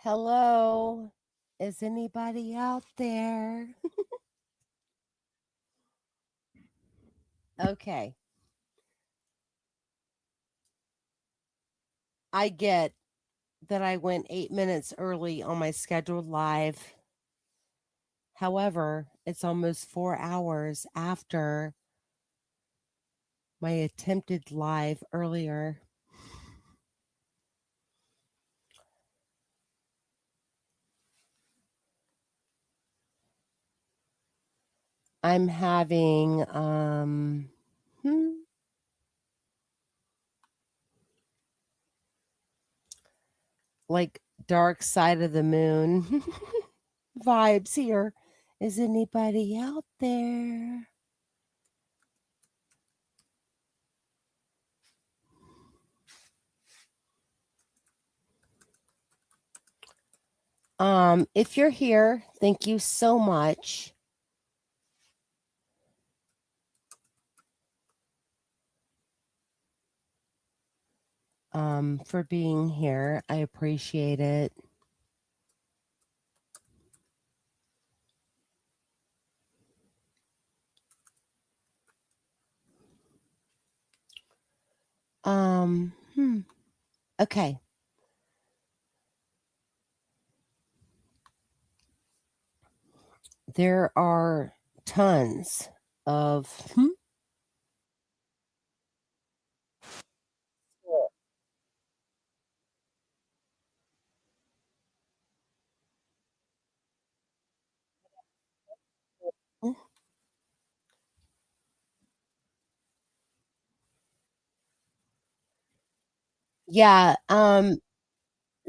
Hello, is anybody out there? Okay, I get that I went 8 minutes early on my scheduled live. However, it's almost 4 hours after my attempted live earlier. I'm having like dark side of the moon vibes here. Is anybody out there? If you're here, thank you so much. For being here. I appreciate it. Um, hmm. Okay. There are tons of yeah,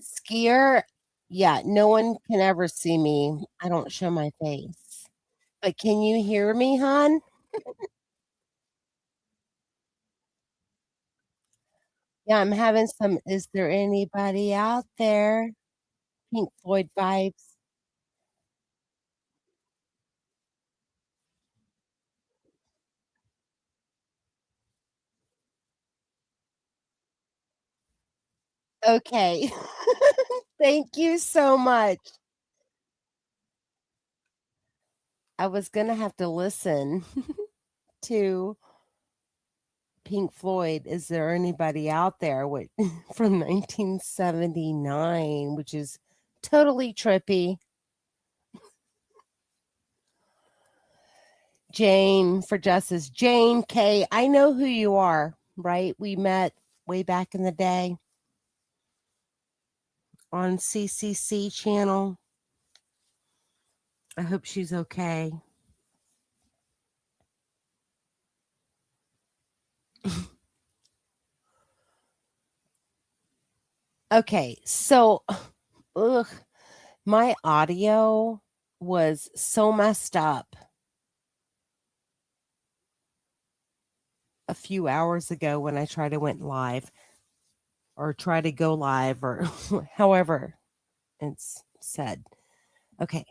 skier. Yeah, no one can ever see me. I don't show my face. But can you hear me, hon? Yeah, I'm having some. Is there anybody out there? Pink Floyd vibes. Okay. Thank you so much. I was gonna have to listen to Pink Floyd. Is there anybody out there with from 1979, which is totally trippy. Jane for Justice. Jane K. I know who you are, right? We met way back in the day on CCC channel. I hope she's okay. Okay, so ugh, my audio was so messed up a few hours ago when I tried to went live or try to go live or however it's said. Okay.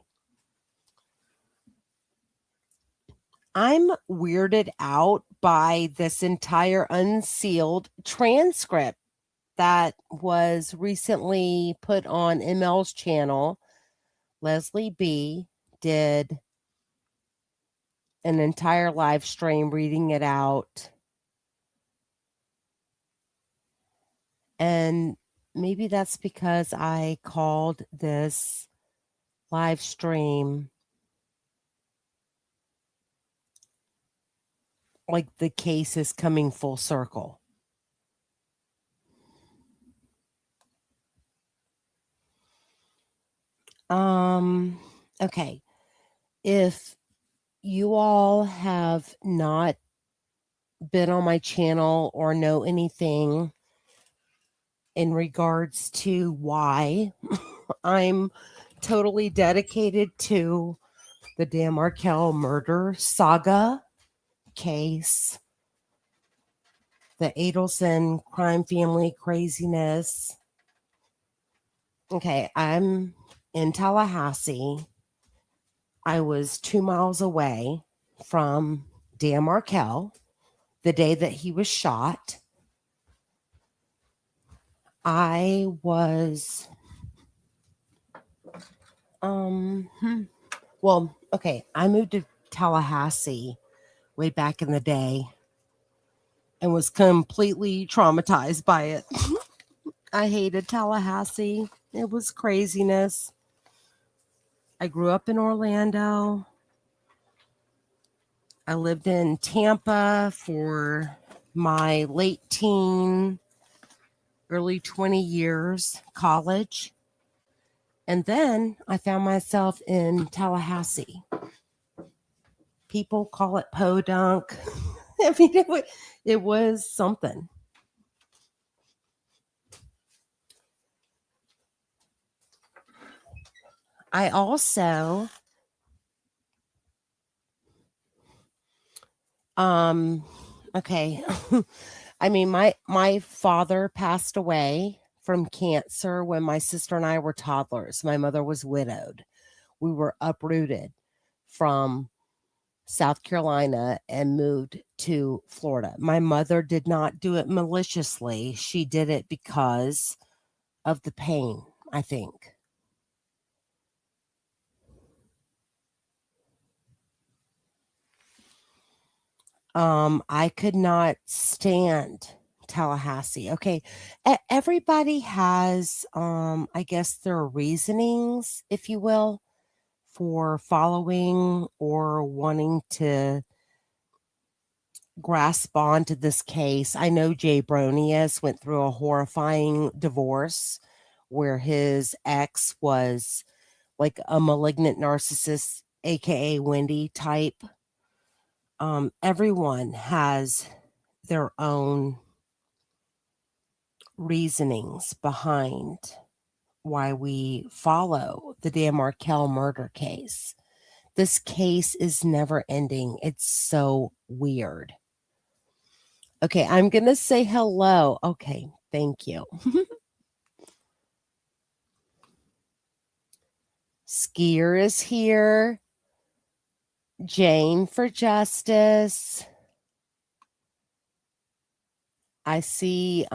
I'm weirded out by this entire unsealed transcript that was recently put on ML's channel. Leslie B did an entire live stream reading it out. And maybe that's because I called this live stream like the case is coming full circle. Okay. If you all have not been on my channel or know anything in regards to why I'm totally dedicated to the Dan Markel Murder Saga case, the Adelson crime family craziness. Okay, I'm in Tallahassee. I was 2 miles away from Dan Markel the day that he was shot. I was Well, okay, I moved to Tallahassee way back in the day and was completely traumatized by it. I hated Tallahassee. It was craziness. I grew up in Orlando. I lived in Tampa for my late teen, early 20 years, college. And then I found myself in Tallahassee. People call it podunk. I mean, it was something. I also, okay. I mean, my father passed away from cancer when my sister and I were toddlers. My mother was widowed. We were uprooted from South Carolina and moved to Florida. My mother did not do it maliciously. She did it because of the pain, I think. I could not stand Tallahassee. Okay. Everybody has, I guess, their reasonings, if you will, for following or wanting to grasp onto this case. I know Jay Bronius went through a horrifying divorce where his ex was like a malignant narcissist, aka Wendi type. Everyone has their own reasonings behind why we follow the Dan Markel murder case. This case is never ending. It's so weird. Okay, I'm going to say hello. Okay, thank you. Skier is here. Jane for Justice. I see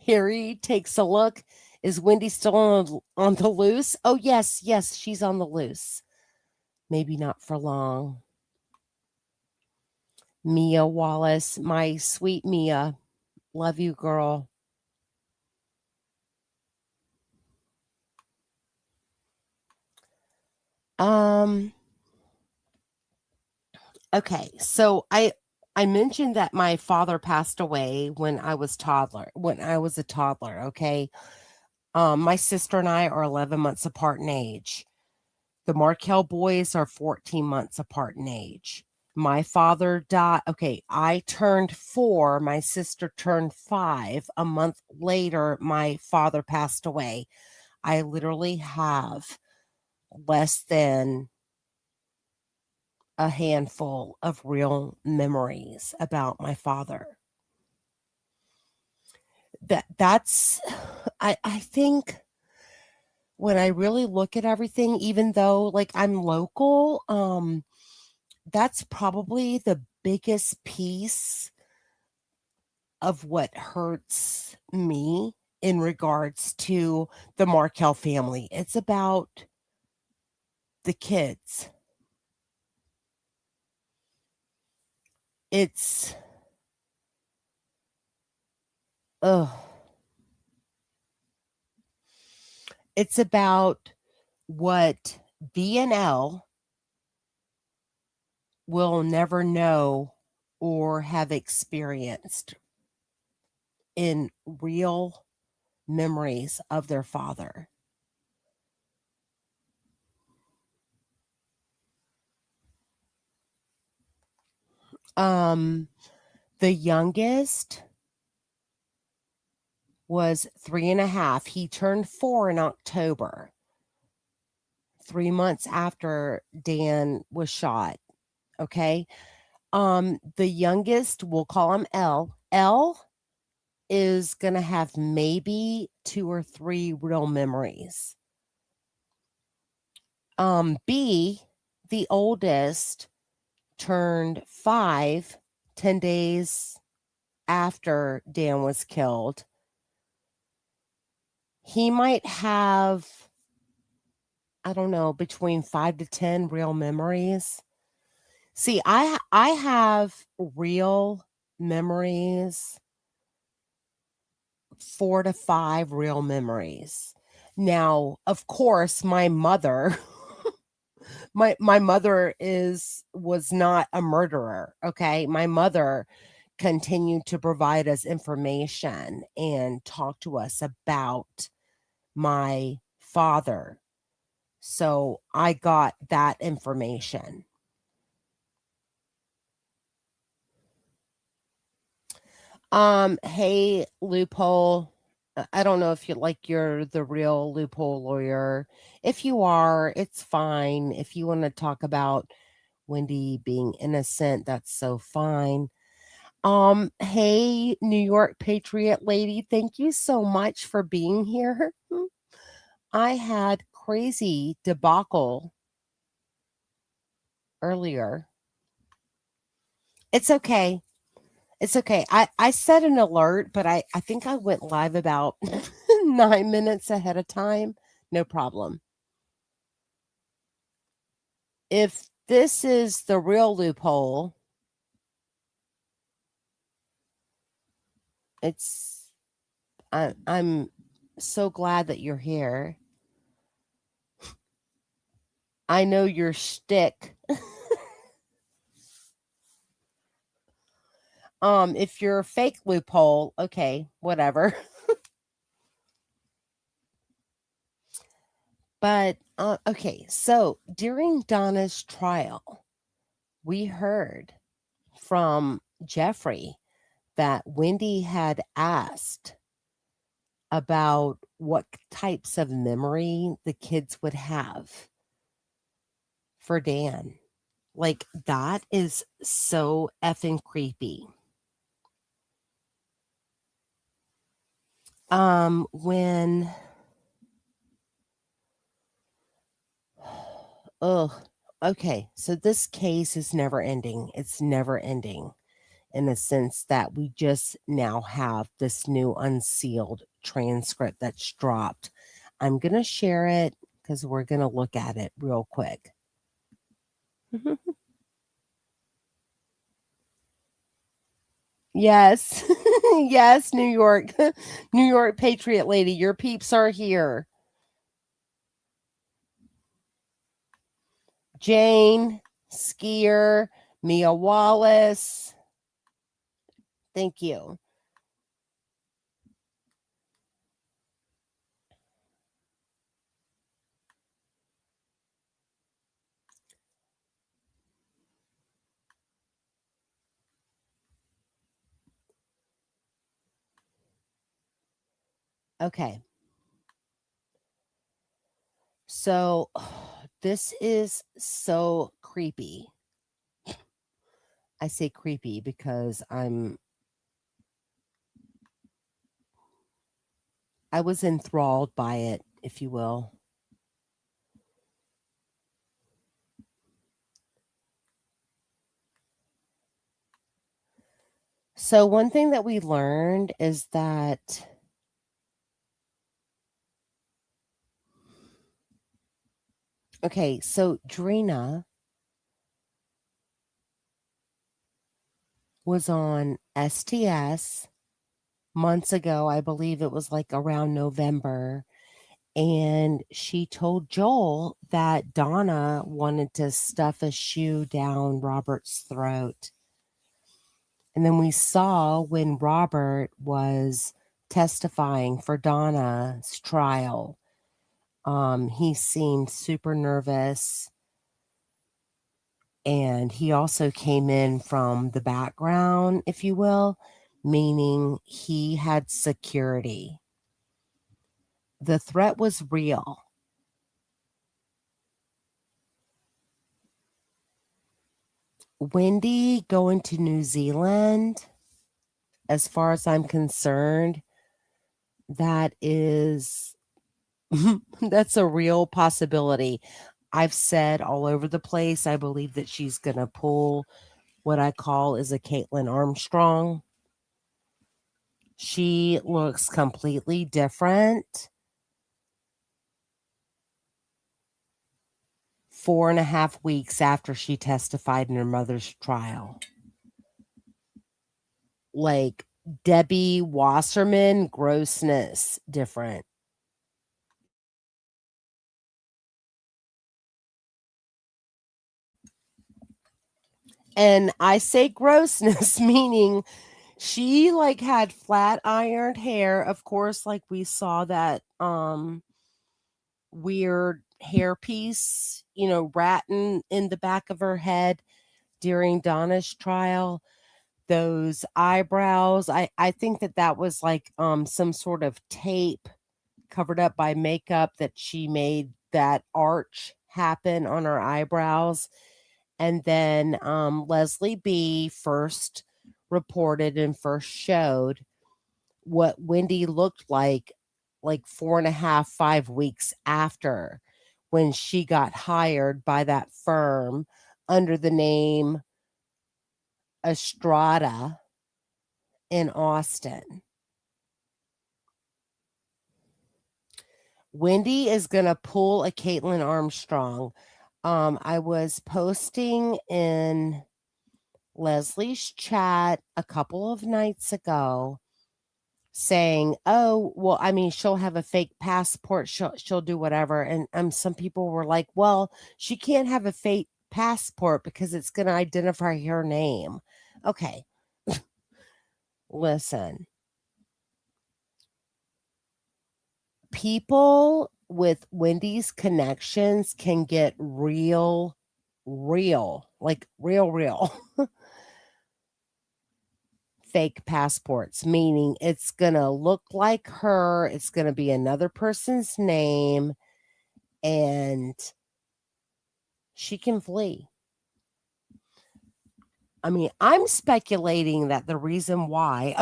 Harry takes a look. Is Wendi still on the loose? Oh, yes, she's on the loose. Maybe not for long. Mia Wallace, my sweet Mia. Love you, girl. Um okay, so I mentioned that my father passed away when I was a toddler, okay? My sister and I are 11 months apart in age. The Markel boys are 14 months apart in age. My father died. Okay, I turned 4. My sister turned 5. A month later, my father passed away. I literally have less than a handful of real memories about my father. That's I think when I really look at everything, even though like I'm local, that's probably the biggest piece of what hurts me in regards to the Markel family. It's about the kids. It's ugh. It's about what BNL will never know or have experienced in real memories of their father. Um, the youngest was 3.5. He turned 4 in October, 3 months after Dan was shot. Okay. The youngest, we'll call him L. L is gonna have maybe 2 or 3 real memories. B, the oldest, turned 5 10 days after Dan was killed. He might have I don't know, between 5 to 10 real memories. See, I have real memories, 4 to 5 real memories. Now, of course, my mother my mother was not a murderer, okay? My mother continued to provide us information and talk to us about my father. So I got that information. Hey, loophole. I don't know if you're the real loophole lawyer. If you are, it's fine. If you want to talk about Wendi being innocent, that's so fine. Hey, New York Patriot lady, thank you so much for being here. I had crazy debacle earlier. It's okay. It's okay. I set an alert, but I think I went live about 9 minutes ahead of time. No problem. If this is the real loophole, I'm so glad that you're here. I know your shtick. If you're a fake loophole, okay, whatever. But okay, so during Donna's trial, we heard from Jeffrey that Wendi had asked about what types of memory the kids would have for Dan. Like, that is so effing creepy. When oh, okay, so this case is never ending. It's never ending in the sense that we just now have this new unsealed transcript that's dropped. I'm going to share it because we're going to look at it real quick. Yes. Yes, New York. New York Patriot lady, your peeps are here. Jane, Skier, Mia Wallace. Thank you. Okay. So this is so creepy. I say creepy because I was enthralled by it, if you will. So one thing that we learned is that okay, so Drina was on STS months ago. I believe it was like around November. And she told Joel that Donna wanted to stuff a shoe down Robert's throat. And then we saw when Robert was testifying for Donna's trial, he seemed super nervous. And he also came in from the background, if you will, meaning he had security. The threat was real. Wendi going to New Zealand, as far as I'm concerned, that is that's a real possibility. I've said all over the place, I believe that she's going to pull what I call is a Caitlin Armstrong. She looks completely different. 4.5 weeks after she testified in her mother's trial. Like Debbie Wasserman, grossness different. And I say grossness, meaning she like had flat ironed hair. Of course, like we saw that weird hairpiece, ratting in the back of her head during Donna's trial. Those eyebrows, I think that was like some sort of tape covered up by makeup that she made that arch happen on her eyebrows. And then Leslie B first reported and first showed what Wendi looked like 4.5, 5 weeks after, when she got hired by that firm under the name Estrada in Austin. Wendi is going to pull a Caitlin Armstrong. I was posting in Leslie's chat a couple of nights ago saying, oh, well, I mean, she'll have a fake passport. She'll do whatever. And some people were like, well, she can't have a fake passport because it's going to identify her name. Okay. Listen. People with Wendi's connections can get real, like real fake passports, meaning it's going to look like her, it's going to be another person's name, and she can flee. I mean, I'm speculating that the reason why,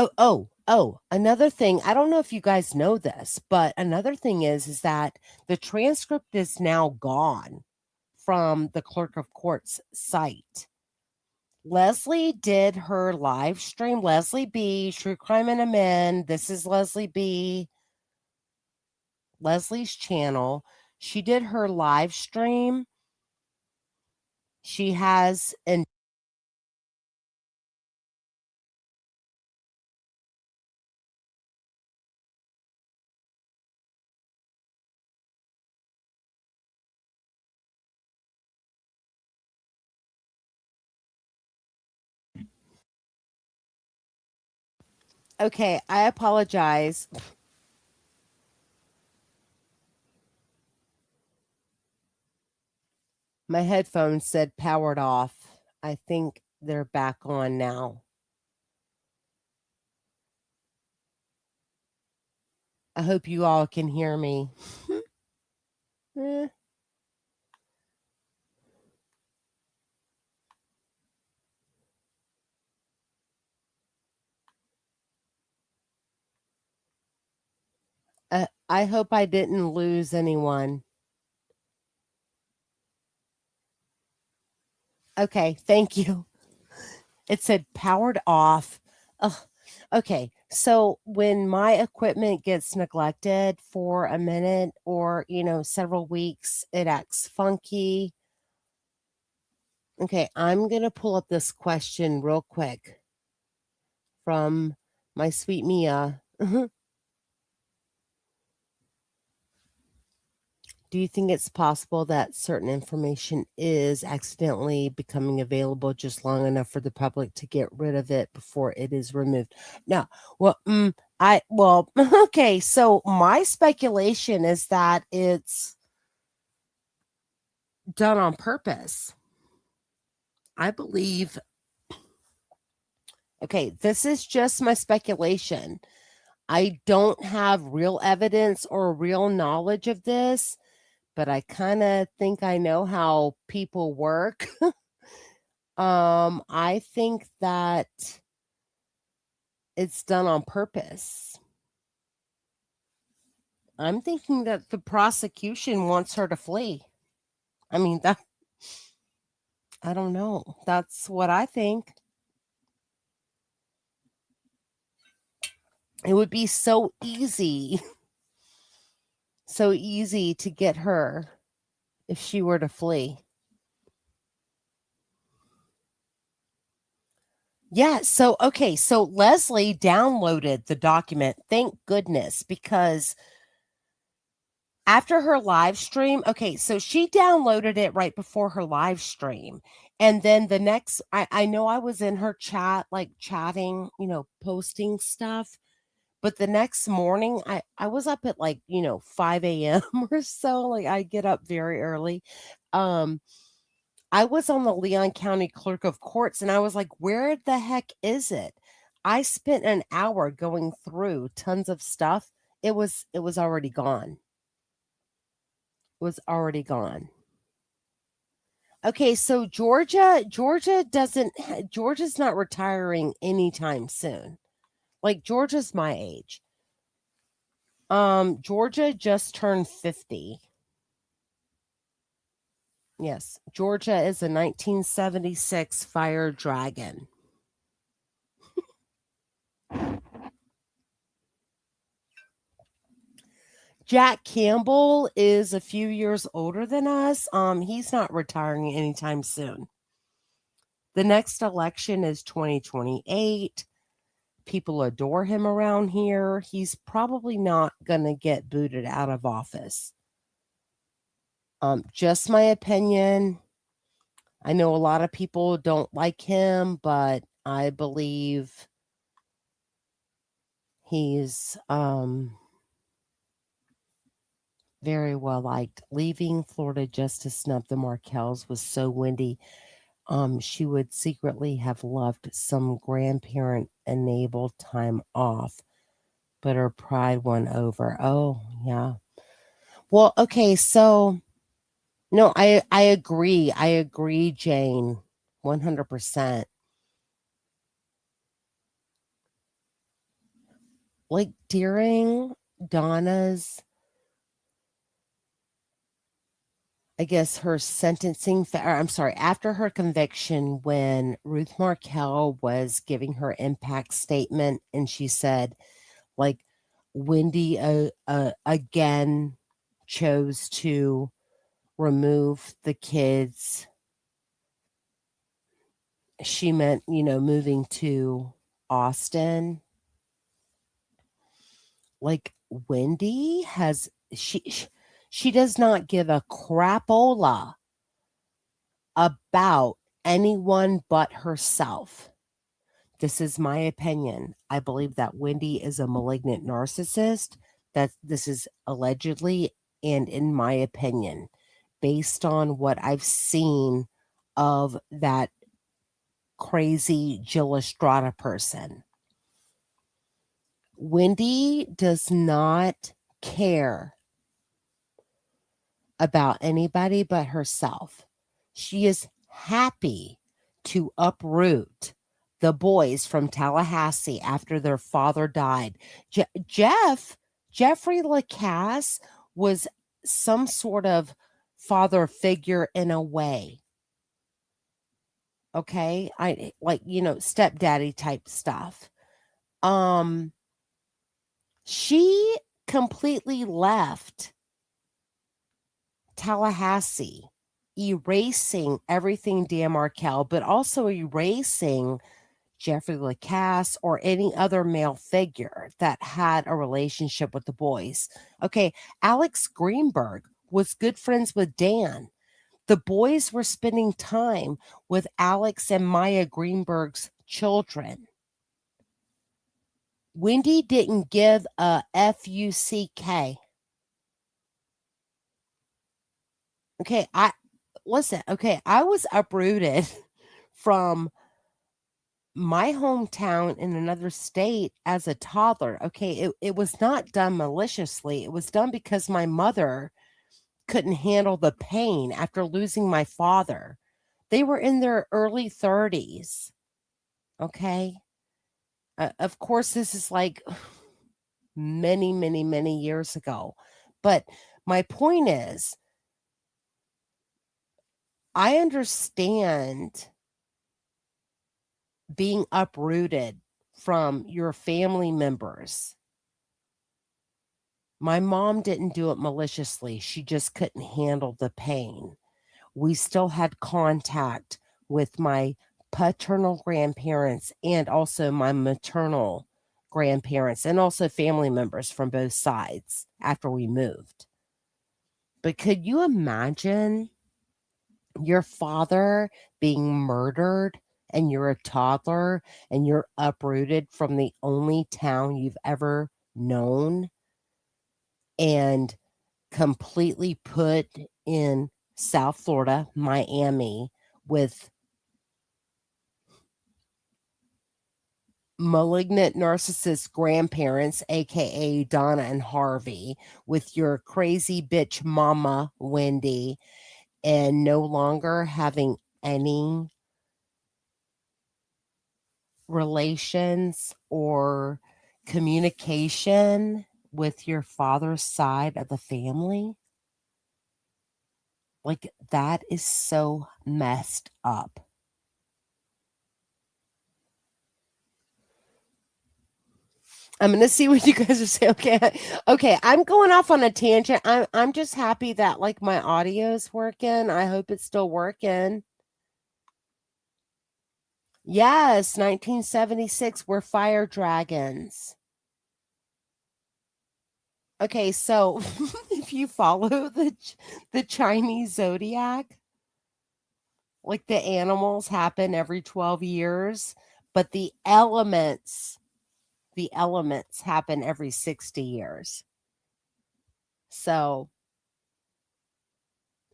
another thing, I don't know if you guys know this, but another thing is that the transcript is now gone from the clerk of court's site. Leslie did her live stream. Leslie B, True Crime and Amend. This is Leslie B, Leslie's channel. She did her live stream. She has an okay, I apologize. My headphones said powered off. I think they're back on now. I hope you all can hear me. I hope I didn't lose anyone. Okay, thank you. It said powered off. Ugh. Okay, so when my equipment gets neglected for a minute or, several weeks, it acts funky. Okay, I'm going to pull up this question real quick from my sweet Mia. Do you think it's possible that certain information is accidentally becoming available just long enough for the public to get rid of it before it is removed? No. Well, okay. So my speculation is that it's done on purpose. I believe. Okay, this is just my speculation. I don't have real evidence or real knowledge of this, but I kind of think I know how people work. I think that it's done on purpose. I'm thinking that the prosecution wants her to flee. I mean, I don't know. That's what I think. It would be so easy to get her if she were to flee. Yeah. So, okay. So Leslie downloaded the document. Thank goodness, because after her live stream, okay, so she downloaded it right before her live stream. And then the next, I know I was in her chat, like chatting, posting stuff. But the next morning, I was up at like, 5 a.m. or so. Like I get up very early. Um, I was on the Leon County Clerk of Courts and I was like, where the heck is it? I spent an hour going through tons of stuff. It was already gone. It was already gone. Okay, so Georgia's not retiring anytime soon. Like Georgia's my age. Georgia just turned 50. Yes, Georgia is a 1976 fire dragon. Jack Campbell is a few years older than us. He's not retiring anytime soon. The next election is 2028. People adore him around here. He's probably not going to get booted out of office. Just my opinion. I know a lot of people don't like him, but I believe he's very well liked. Leaving Florida just to snub the Markels was so windy. She would secretly have loved some grandparent enabled time off, but her pride won over. Oh, yeah. Well, okay, so no, I agree. I agree, Jane. 100%. Like during Donna's, I guess her sentencing, I'm sorry, after her conviction, when Ruth Markel was giving her impact statement, and she said, like, Wendi again chose to remove the kids. She meant, moving to Austin. Like Wendi has she does not give a crapola about anyone but herself. This is my opinion. I believe that Wendi is a malignant narcissist. That this is allegedly, and in my opinion, based on what I've seen of that crazy Jill Estrada person. Wendi does not care about anybody but herself. She is happy to uproot the boys from Tallahassee after their father died. Jeffrey Lacasse was some sort of father figure in a way. Okay. I like, stepdaddy type stuff. She completely left Tallahassee, erasing everything Dan Markel, but also erasing Jeffrey Lacasse or any other male figure that had a relationship with the boys. Okay, Alex Greenberg was good friends with Dan. The boys were spending time with Alex and Maya Greenberg's children. Wendi didn't give a FUCK. Okay, I was uprooted from my hometown in another state as a toddler. Okay, it was not done maliciously. It was done because my mother couldn't handle the pain after losing my father. They were in their early 30s. Okay. Of course, this is like many, many, many years ago. But my point is, I understand being uprooted from your family members. My mom didn't do it maliciously. She just couldn't handle the pain. We still had contact with my paternal grandparents and also my maternal grandparents and also family members from both sides after we moved. But could you imagine your father being murdered and you're a toddler and you're uprooted from the only town you've ever known and completely put in South Florida, Miami, with malignant narcissist grandparents, aka Donna and Harvey, with your crazy bitch mama, Wendi, and no longer having any relations or communication with your father's side of the family? Like, that is so messed up. I'm gonna see what you guys are saying. Okay. I'm going off on a tangent. I'm just happy that like my audio's working. I hope it's still working. Yes, 1976. We're fire dragons. Okay, so if you follow the Chinese zodiac, like the animals happen every 12 years, but the elements happen every 60 years. So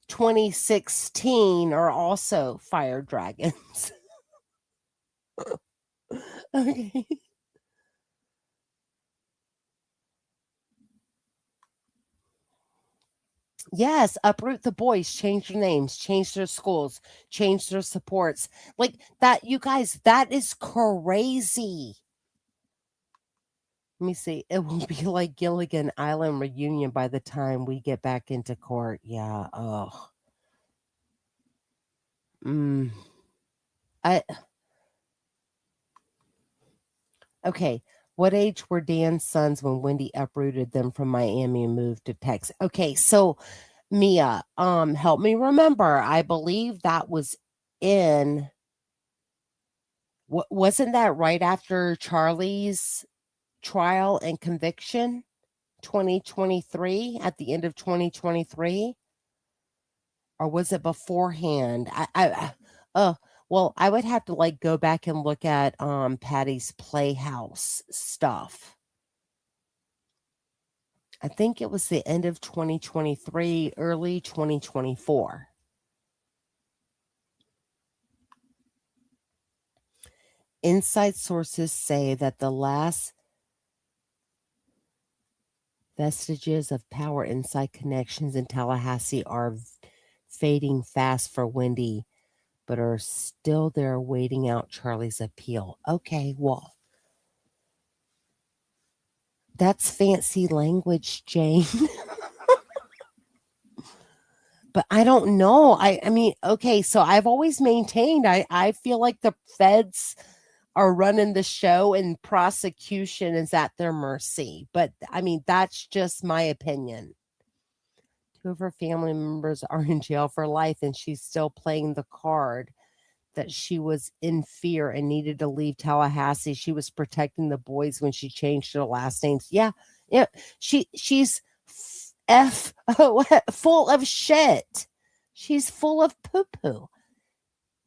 2016 are also fire dragons. Okay. Yes, uproot the boys, change their names, change their schools, change their supports. Like that, you guys, that is crazy. Let me see. It will be like Gilligan Island reunion by the time we get back into court. Yeah. Oh. I Okay. What age were Dan's sons when Wendi uprooted them from Miami and moved to Texas? Okay, so Mia, help me remember. I believe that was in wasn't that right after Charlie's trial and conviction? 2023, at the end of 2023? Or was it beforehand? Well, I would have to like go back and look at Patty's Playhouse stuff. I think it was the end of 2023, early 2024. Inside sources say that the last vestiges of power inside connections in Tallahassee are fading fast for Wendi, but are still there waiting out Charlie's appeal. Okay, well, that's fancy language, Jane. But I don't know. I mean, okay, so I've always maintained I feel like the feds are running the show and prosecution is at their mercy. But I mean, that's just my opinion. Two of her family members are in jail for life, and she's still playing the card that she was in fear and needed to leave Tallahassee. She was protecting the boys when she changed her last names. Yeah. She's full of shit. She's full of poo poo.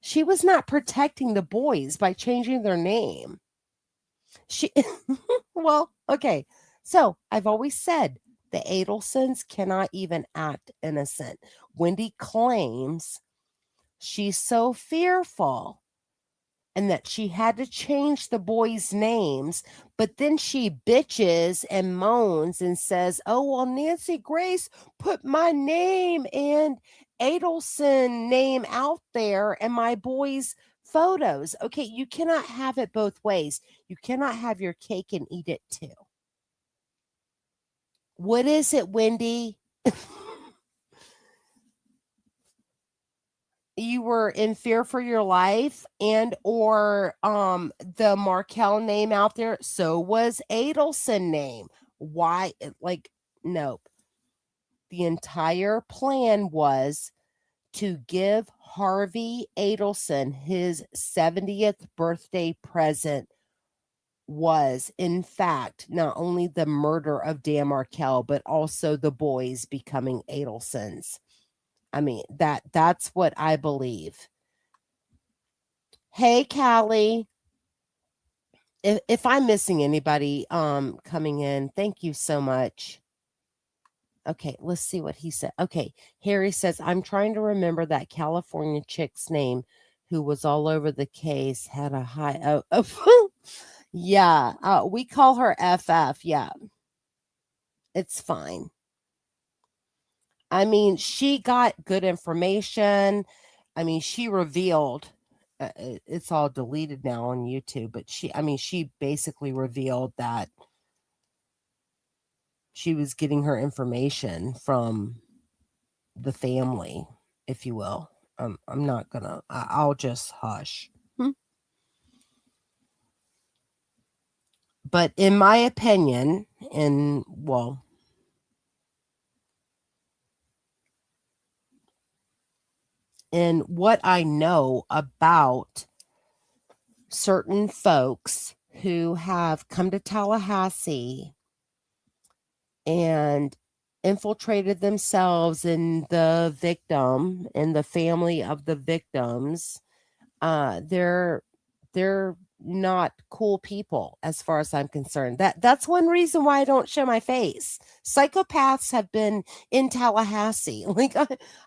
She was not protecting the boys by changing their name. Well, okay. So I've always said the Adelsons cannot even act innocent. Wendi claims she's so fearful and that she had to change the boys' names, but then she bitches and moans and says, oh, well, Nancy Grace put my name and Adelson name out there and my boys' photos. Okay, you cannot have it both ways. You cannot have your cake and eat it too. What is it, Wendi? You were in fear for your life and or the Markel name out there, so was Adelson name. Why? Like, nope. The entire plan was to give Harvey Adelson, his 70th birthday present was, in fact, not only the murder of Dan Markel, but also the boys becoming Adelsons. I mean, that's what I believe. Hey, Callie. If I'm missing anybody coming in, thank you so much. Okay, let's see what he said. Okay, Harry says, I'm trying to remember that California chick's name who was all over the case, had a high. Yeah, we call her FF. Yeah, it's fine. I mean, she got good information. I mean, she revealed, it's all deleted now on YouTube, but she basically revealed that she was getting her information from the family, if you will. I'm not gonna, I'll just hush. But in my opinion, in what I know about certain folks who have come to Tallahassee and infiltrated themselves in the victim and the family of the victims, they're not cool people as far as I'm concerned. That's one reason why I don't show my face. Psychopaths have been in Tallahassee. Like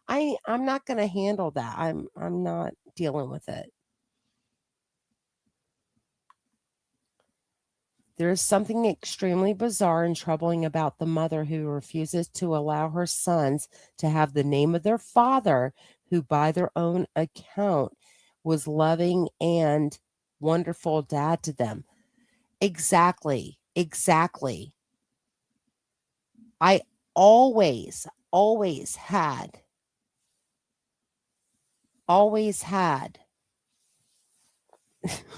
I'm not going to handle that. I'm not dealing with it. There is something extremely bizarre and troubling about the mother who refuses to allow her sons to have the name of their father, who by their own account was loving and wonderful dad to them. Exactly. I always had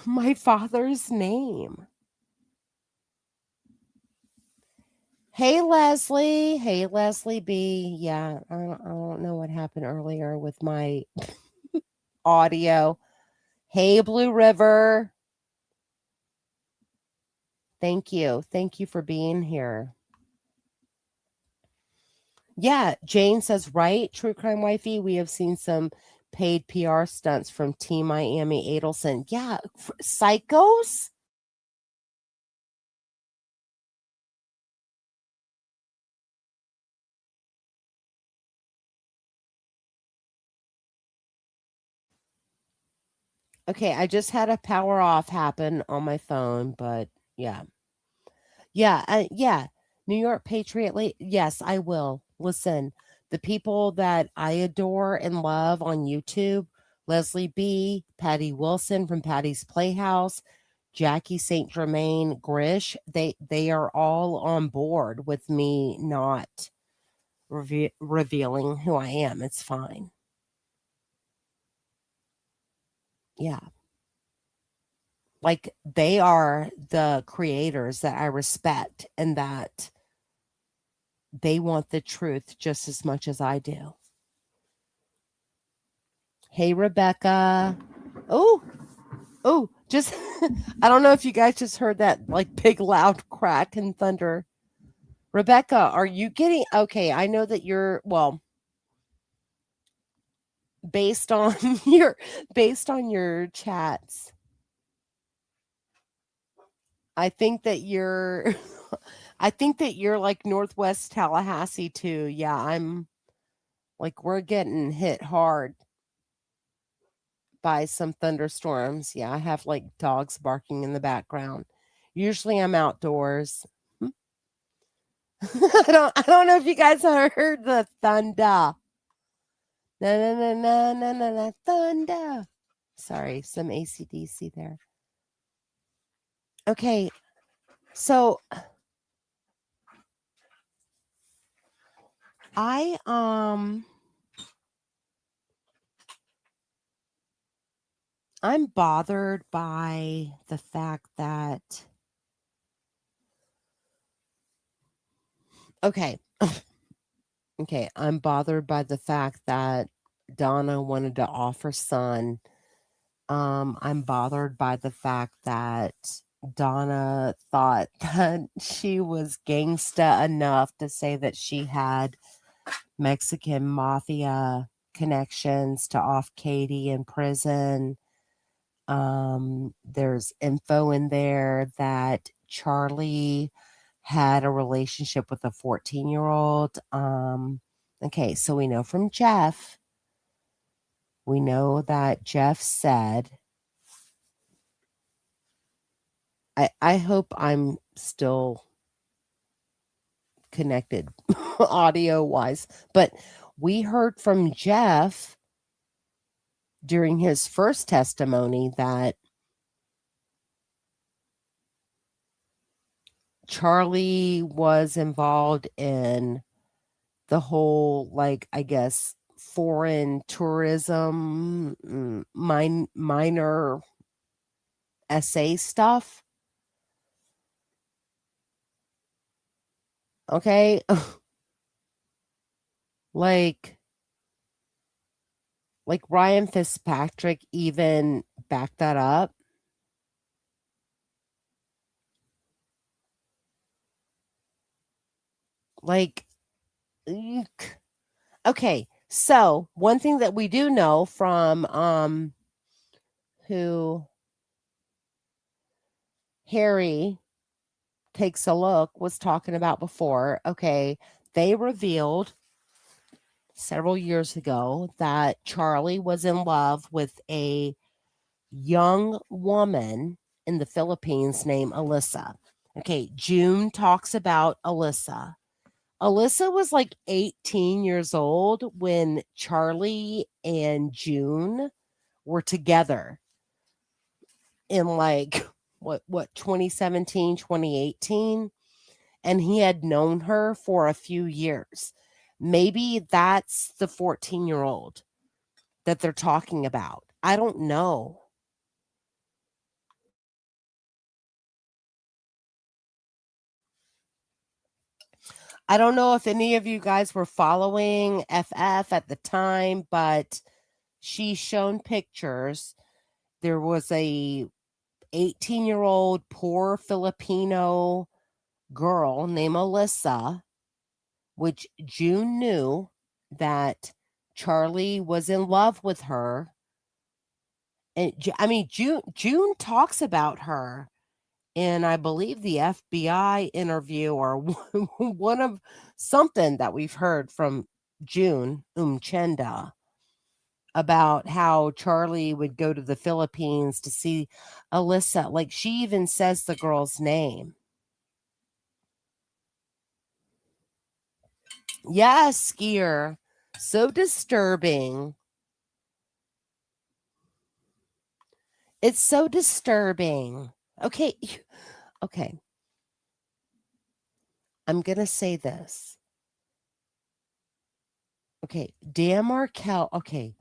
my father's name. Hey, Leslie. Hey, Leslie B. Yeah, I don't know what happened earlier with my audio. Hey, Blue River. Thank you. Thank you for being here. Yeah, Jane says, right, True Crime Wifey, we have seen some paid PR stunts from Team Miami Adelson. Yeah, psychos? Okay, I just had a power off happen on my phone, but yeah. Yeah. New York Patriot. Yes, I will. Listen, the people that I adore and love on YouTube, Leslie B., Patty Wilson from Patty's Playhouse, Jackie St. Germain Grish, they are all on board with me not revealing who I am. It's fine. Yeah. Like they are the creators that I respect and that they want the truth just as much as I do. Hey, Rebecca. Oh, just, I don't know if you guys just heard that like big loud crack and thunder. Rebecca, are you getting, okay, I know that you're, well, based on your chats, I think that you're, I think that you're like Northwest Tallahassee too. Yeah, I'm like, we're getting hit hard by some thunderstorms. Yeah, I have like dogs barking in the background. Usually I'm outdoors. I don't know if you guys heard the thunder. Na na na na na na na thunder. Sorry, some ACDC there. Okay, so I'm bothered by the fact that okay. Okay, I'm bothered by the fact that Donna wanted to off her son. I'm bothered by the fact that Donna thought that she was gangsta enough to say that she had Mexican mafia connections to off Katie in prison. There's info in there that Charlie had a relationship with a 14-year-old. Okay, so we know from Jeff. We know that Jeff said, I hope I'm still connected audio wise, but we heard from Jeff during his first testimony that Charlie was involved in the whole, like, I guess, foreign tourism, minor essay stuff. Okay. like Ryan Fitzpatrick even backed that up. Like, eek. Okay, so one thing that we do know from who Harry takes a look was talking about before, okay, they revealed several years ago that Charlie was in love with a young woman in the Philippines named Alyssa. Okay, June talks about Alyssa. Alyssa was like 18 years old when Charlie and June were together in like what 2017, 2018, and he had known her for a few years. Maybe that's the 14-year-old that they're talking about. I don't know. I don't know if any of you guys were following FF at the time, but she's shown pictures. There was a 18-year-old poor Filipino girl named Alyssa, which June knew that Charlie was in love with her. And I mean, June talks about her in, I believe, the FBI interview or one of something that we've heard from June Umchenda about how Charlie would go to the Philippines to see Alyssa. Like, she even says the girl's name. Yes, Skier. So disturbing. It's so disturbing. Okay. Okay. I'm going to say this. Okay. Dan Markel. Okay.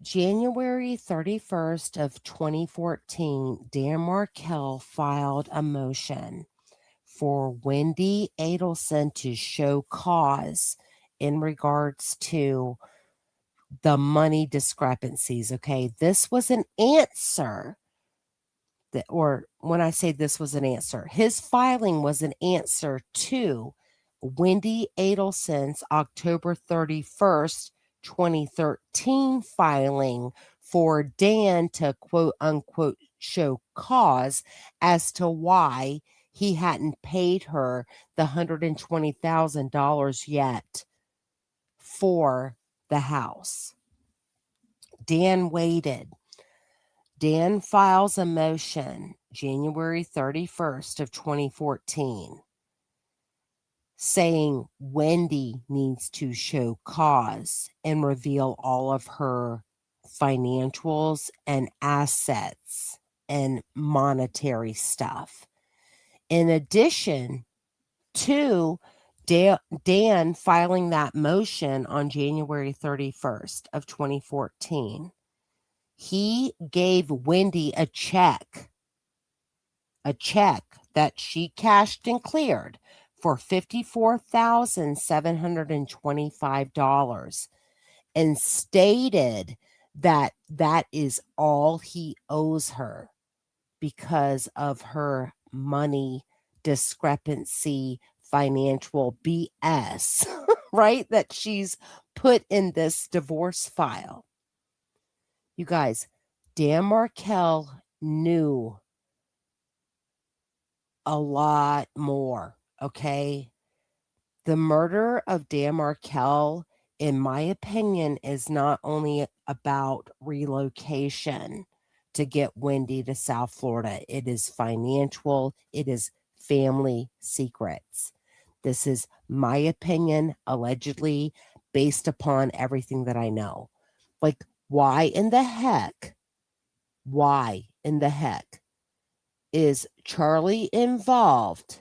January 31st of 2014, Dan Markel filed a motion for Wendi Adelson to show cause in regards to the money discrepancies. Okay. This was an answer that, or when I say this was an answer, his filing was an answer to Wendi Adelson's October 31st, 2013 filing for Dan to quote unquote show cause as to why he hadn't paid her the $120,000 yet for the house. Dan waited. Dan files a motion January 31st of 2014 saying Wendi needs to show cause and reveal all of her financials and assets and monetary stuff. In addition to Dan filing that motion on January 31st of 2014, he gave Wendi a check that she cashed and cleared for $54,725. and stated that that is all he owes her because of her money discrepancy, financial BS, right? That she's put in this divorce file. You guys, Dan Markel knew a lot more, okay? The murder of Dan Markel, in my opinion, is not only about relocation to get Wendi to South Florida. It is financial, it is family secrets. This is my opinion, allegedly, based upon everything that I know. Like, why in the heck is Charlie involved?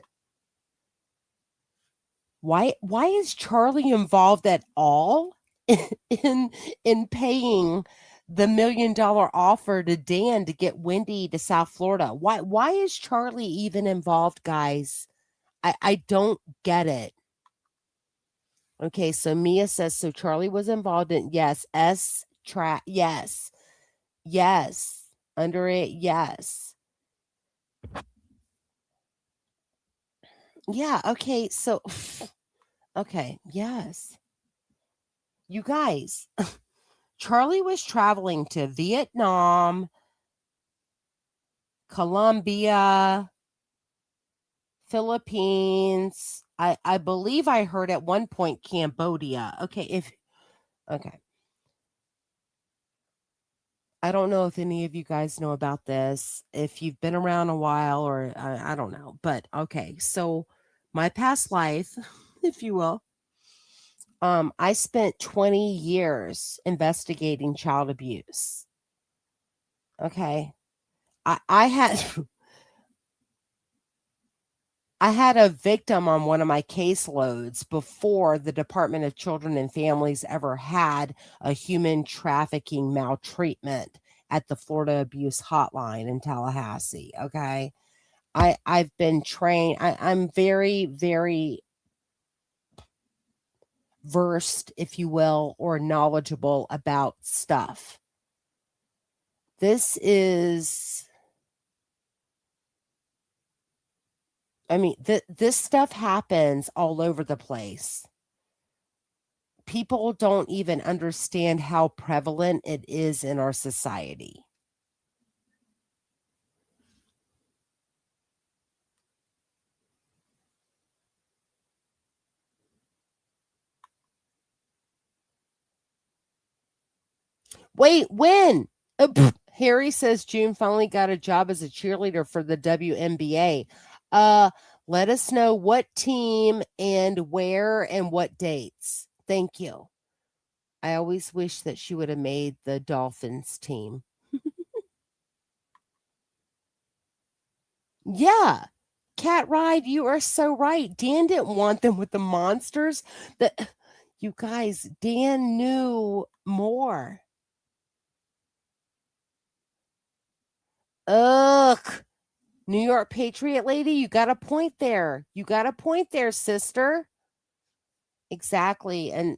Why is Charlie involved at all in paying the $1 million offer to Dan to get Wendi to South Florida? Why is Charlie even involved, guys? I don't get it. Okay, so Mia says so Charlie was involved in, yes, yes. Yes. Under it, yes. Yeah, okay, so okay, yes. You guys, Charlie was traveling to Vietnam, Colombia, Philippines. I believe I heard at one point Cambodia. Okay. I don't know if any of you guys know about this. If you've been around a while, or I don't know, but okay. So my past life, if you will, I spent 20 years investigating child abuse. Okay. I had I had a victim on one of my caseloads before the Department of Children and Families ever had a human trafficking maltreatment at the Florida Abuse Hotline in Tallahassee. Okay. I've been trained. I'm very, very versed, if you will, or knowledgeable about stuff. This is, I mean, this stuff happens all over the place. People don't even understand how prevalent it is in our society. Wait, when? Harry says June finally got a job as a cheerleader for the WNBA. Uh, Let us know what team and where and what dates. Thank you. I always wish that she would have made the Dolphins team. Yeah. Cat Ride, you are so right. Dan didn't want them with the monsters. That you guys, Dan knew more. Ugh. New York Patriot lady, you got a point there. You got a point there, sister. Exactly. And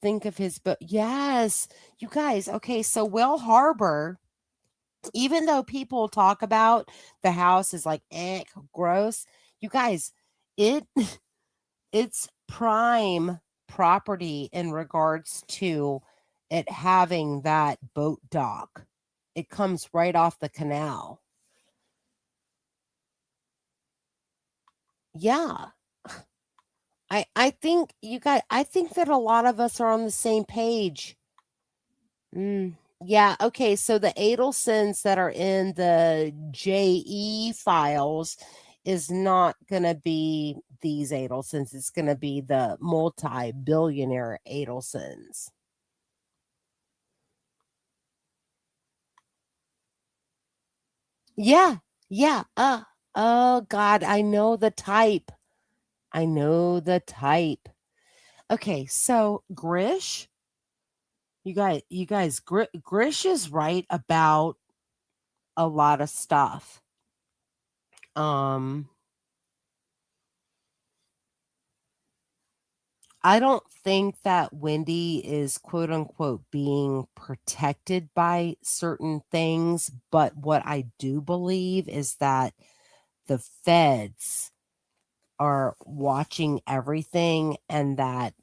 think of his, but yes, you guys, okay, so Will Harbor, even though people talk about the house is like gross, you guys, it it's prime property in regards to it having that boat dock. It comes right off the canal. Yeah. I think you guys, I think that a lot of us are on the same page. Yeah, okay, so the Adelsons that are in the JE files is not going to be these Adelsons. It's going to be the multi-billionaire Adelsons. Yeah, yeah. Oh God, I know the type. I know the type. Okay, so Grish, Grish is right about a lot of stuff. Um, I don't think that Wendi is quote unquote being protected by certain things, but what I do believe is that the feds are watching everything and that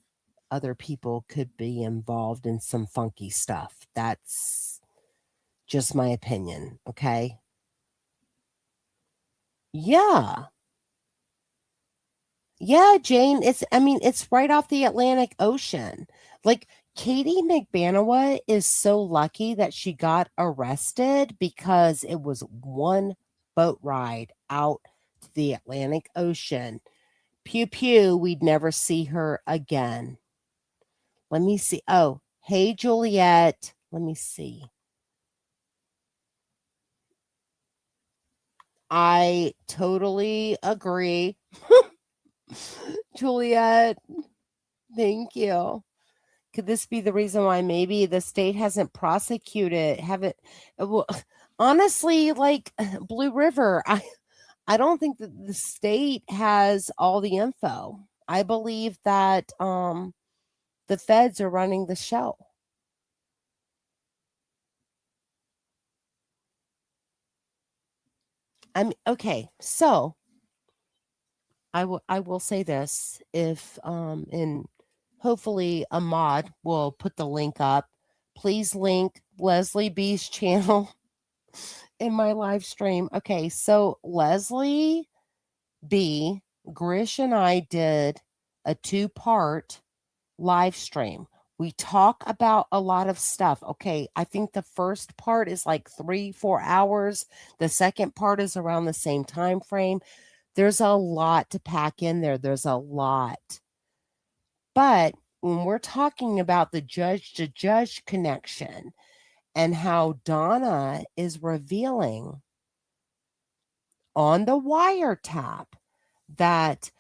other people could be involved in some funky stuff. That's just my opinion, okay? Yeah. Yeah, Jane, it's right off the Atlantic Ocean. Like Katie Magbanua is so lucky that she got arrested because it was one boat ride out to the Atlantic Ocean. Pew pew, we'd never see her again. Let me see. Oh, hey Juliet. Let me see. I totally agree. Juliet, thank you. Could this be the reason why maybe the state hasn't prosecuted, haven't well, honestly, like Blue River, I don't think that the state has all the info. I believe that the feds are running the show. Okay, so I will say this, if and hopefully Ahmad will put the link up. Please link Leslie B's channel in my live stream. Okay, so Leslie B, Grish and I did a two-part live stream. We talk about a lot of stuff. Okay, I think the first part is like 3-4 hours. The second part is around the same time frame. There's a lot to pack in there. There's a lot. But when we're talking about the judge to judge connection and how Donna is revealing on the wiretap that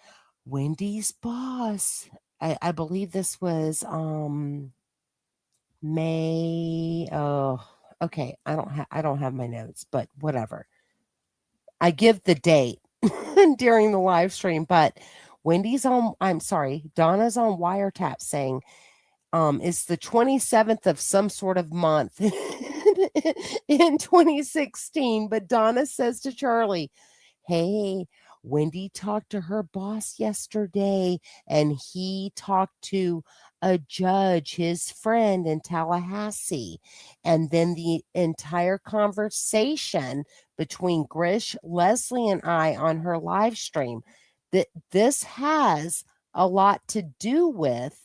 Wendi's boss, I believe this was May, oh, okay, I don't have my notes, but whatever. I give the date during the live stream, but Donna's on wiretap saying it's the 27th of some sort of month in 2016. But Donna says to Charlie, hey, Wendi talked to her boss yesterday, and he talked to a judge, his friend in Tallahassee. And then the entire conversation between Grish, Leslie, and I on her live stream, that this has a lot to do with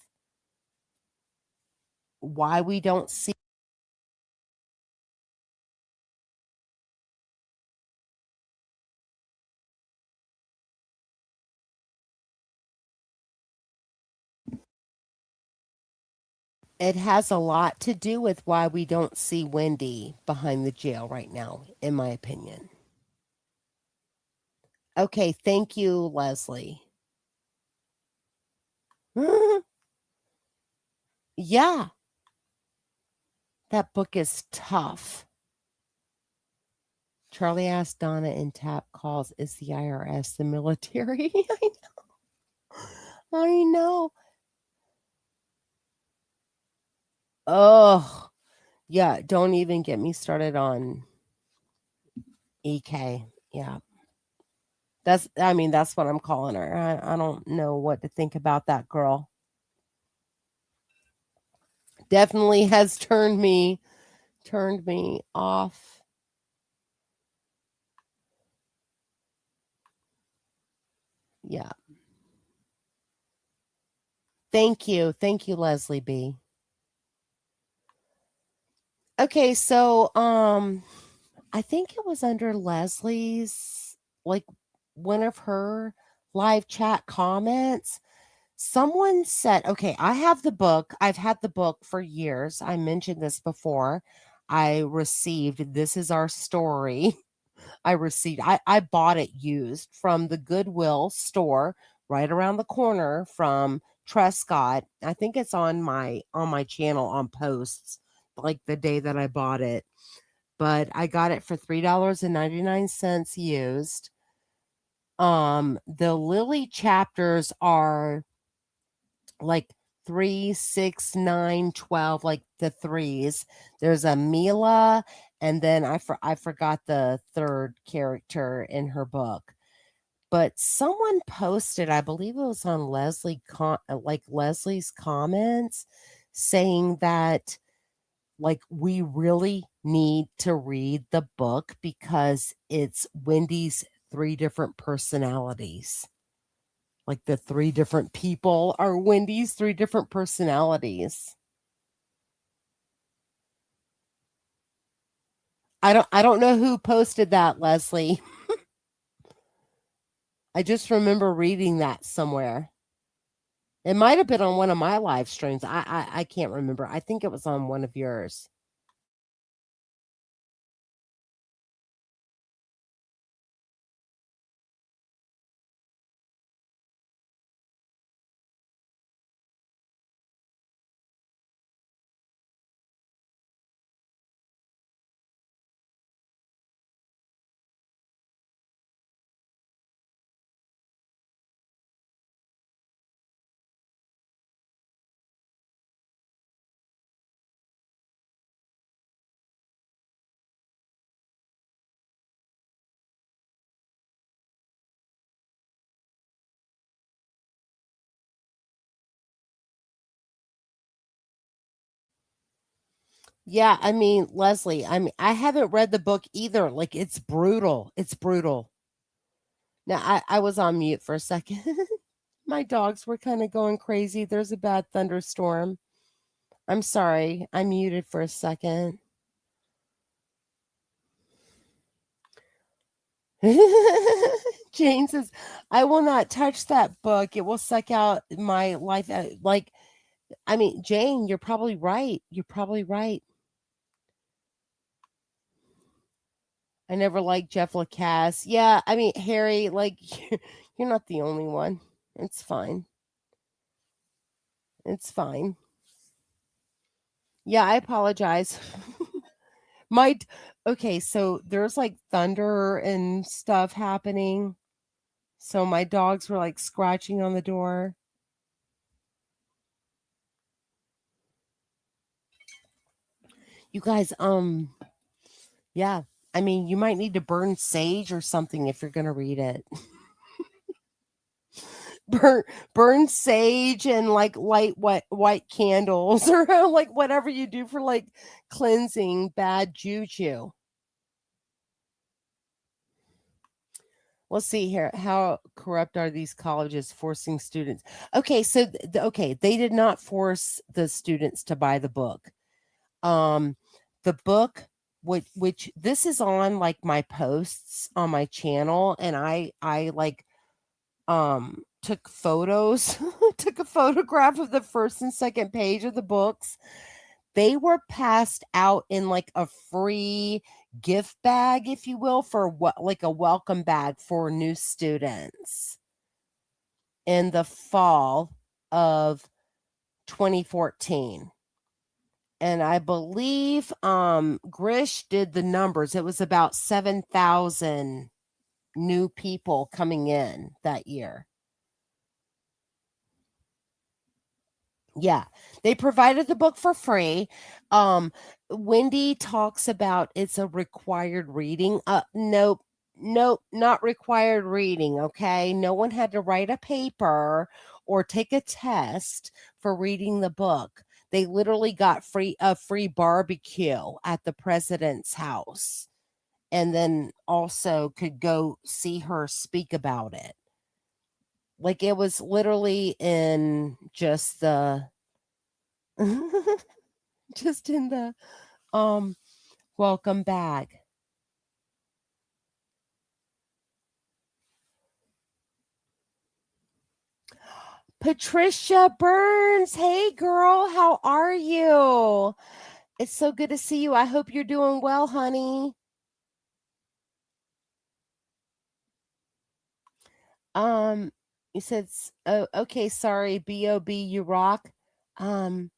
why we don't see it has a lot to do with why we don't see Wendi behind the jail right now, in my opinion. Okay, thank you, Leslie. Yeah, that book is tough. Charlie asked Donna in tap calls, is the IRS the military? I know. I know. Oh, yeah, don't even get me started on EK. Yeah. That's what I'm calling her. I don't know what to think about that girl. Definitely has turned me off. Yeah. Thank you. Thank you, Leslie B. Okay, so I think it was under Leslie's, like, one of her live chat comments. Someone said, okay, I have the book. I've had the book for years. I mentioned this before. I received This Is Our Story. I bought it used from the Goodwill store right around the corner from Trescott. I think it's on my channel on posts, like the day that I bought it. But I got it for $3.99 used. The Lily chapters are like 3, 6, 9, 12, like the threes. There's a Mila, and then I forgot the third character in her book. But someone posted, I believe it was on Leslie's comments, saying that like we really need to read the book because it's Wendy's 3 different personalities. Like the 3 different people are Wendy's 3 different personalities. I don't know who posted that, Leslie. I just remember reading that somewhere. It might have been on one of my live streams. I can't remember. I think it was on one of yours. Yeah, I mean, Leslie, I haven't read the book either. Like it's brutal. It's brutal. Now I was on mute for a second. My dogs were kind of going crazy. There's a bad thunderstorm. I'm sorry. I muted for a second. Jane says, I will not touch that book. It will suck out my life. Like, I mean, Jane, you're probably right. You're probably right. I never liked Jeff Lacasse. Yeah, I mean, Harry, like, you're not the only one. It's fine. It's fine. Yeah, I apologize. My okay, so there's like thunder and stuff happening. So my dogs were like scratching on the door. You guys, yeah. I mean, you might need to burn sage or something if you're gonna read it. Burn sage and like light white candles or like whatever you do for like cleansing bad juju. Let's see here. How corrupt are these colleges forcing students? Okay, so okay, they did not force the students to buy the book. The book which this is on like my posts on my channel, and I like took photos, took a photograph of the first and second page of the books. They were passed out in like a free gift bag, if you will, for what like a welcome bag for new students in the fall of 2014. And I believe Grish did the numbers. It was about 7,000 new people coming in that year. Yeah, they provided the book for free. Wendi talks about it's a required reading. Nope, nope, not required reading. Okay, no one had to write a paper or take a test for reading the book. They literally got a free barbecue at the president's house, and then also could go see her speak about it. Like it was literally in just the just in the welcome bag. Patricia Burns, hey girl, how are you? It's so good to see you. I hope you're doing well, honey. Um, you said, oh, okay, sorry, B.O.B. you rock. Um,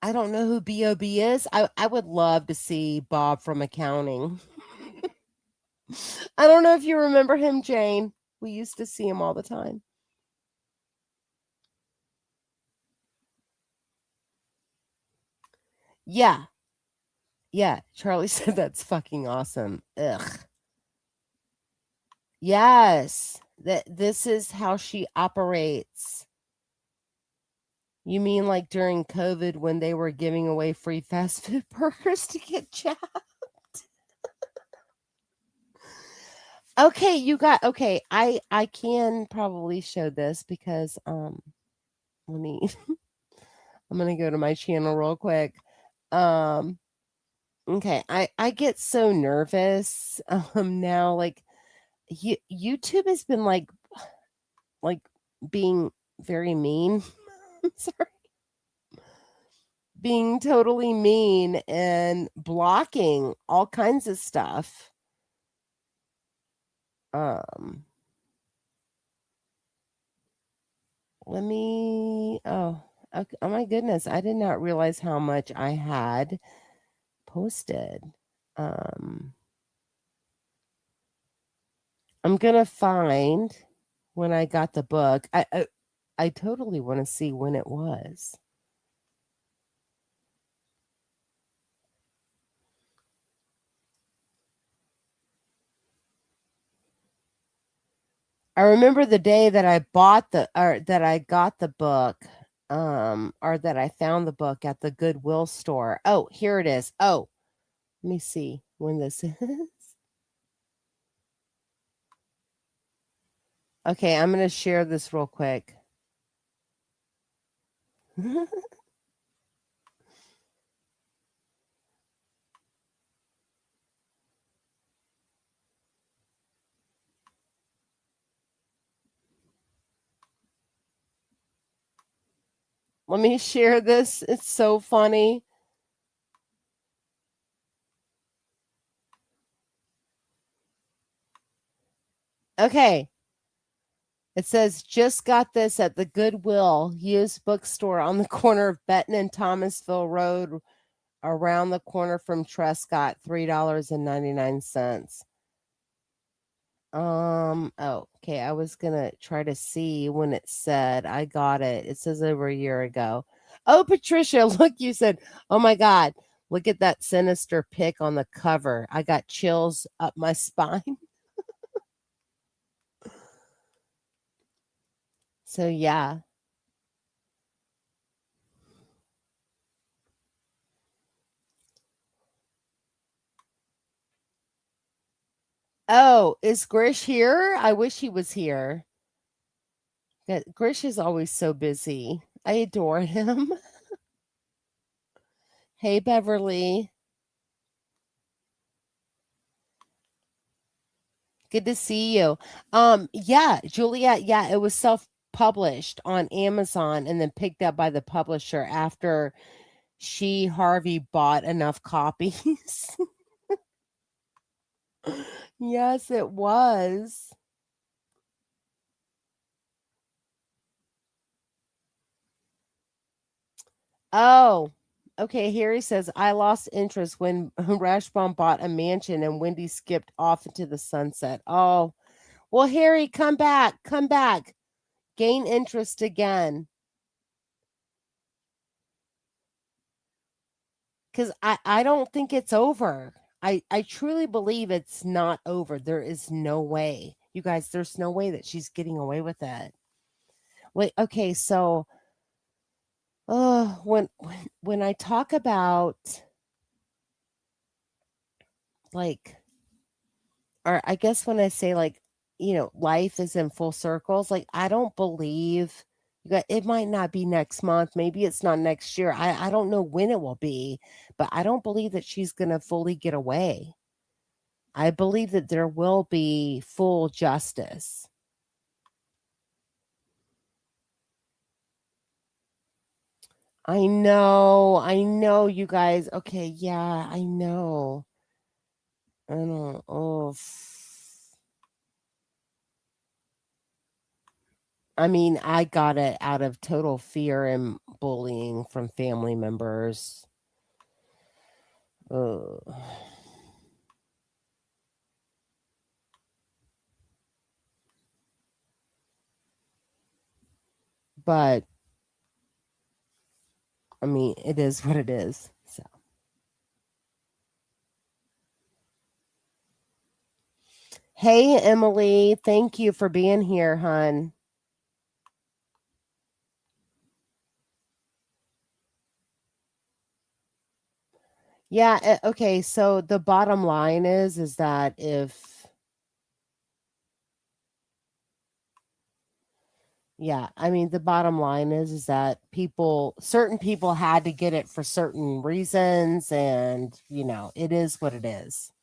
I don't know who B.O.B. is. I would love to see Bob from accounting. I don't know if you remember him, Jane. We used to see him all the time. Yeah. Yeah. Charlie said that's fucking awesome. Ugh. Yes. This is how she operates. You mean like during COVID when they were giving away free fast food burgers to get jacked? Okay, you got okay. I can probably show this because let me I'm gonna go to my channel real quick. Um okay, I get so nervous now like YouTube has been like being very mean. Sorry. Being totally mean and blocking all kinds of stuff. Um Let me okay, oh my goodness, I did not realize how much I had posted. Um I'm gonna find when I got the book. I totally want to see when it was. I remember the day that I bought the or that I got the book, or that I found the book at the Goodwill store. Oh, here it is. Oh, let me see when this is. Okay, I'm gonna share this real quick. Let me share this. It's so funny. Okay. It says, just got this at the Goodwill used bookstore on the corner of Benton and Thomasville Road, around the corner from Trescott, $3.99. Oh, okay. I was gonna try to see when it said I got it. It says over a year ago. Oh, Patricia, look, you said, oh my God, look at that sinister pic on the cover. I got chills up my spine. So yeah. Oh, is Grish here? I wish he was here. Grish is always so busy. I adore him. Hey, Beverly. Good to see you. Yeah, Juliet, yeah, it was self-published on Amazon and then picked up by the publisher after Harvey bought enough copies. Yes, it was. Oh, okay. Here he says, I lost interest when Rashbaum bought a mansion and Wendy skipped off into the sunset. Oh, well, Harry, come back. Come back. Gain interest again. Because I don't think it's over. I truly believe it's not over. There is no way. You guys, there's no way that she's getting away with it. Wait, okay, so when I talk about like or I guess when I say like, life is in full circles, like I don't believe it might not be next month, maybe it's not next year. I don't know when it will be, but I don't believe that she's gonna fully get away. I believe that there will be full justice. I know you guys. Okay, yeah, I know. I know. Oh, I mean, I got it out of total fear and bullying from family members. Ugh. But I mean, it is what it is. So, hey, Emily, thank you for being here, hon. Yeah, okay, so the bottom line is that if yeah, I mean the bottom line is that certain people had to get it for certain reasons, and it is what it is.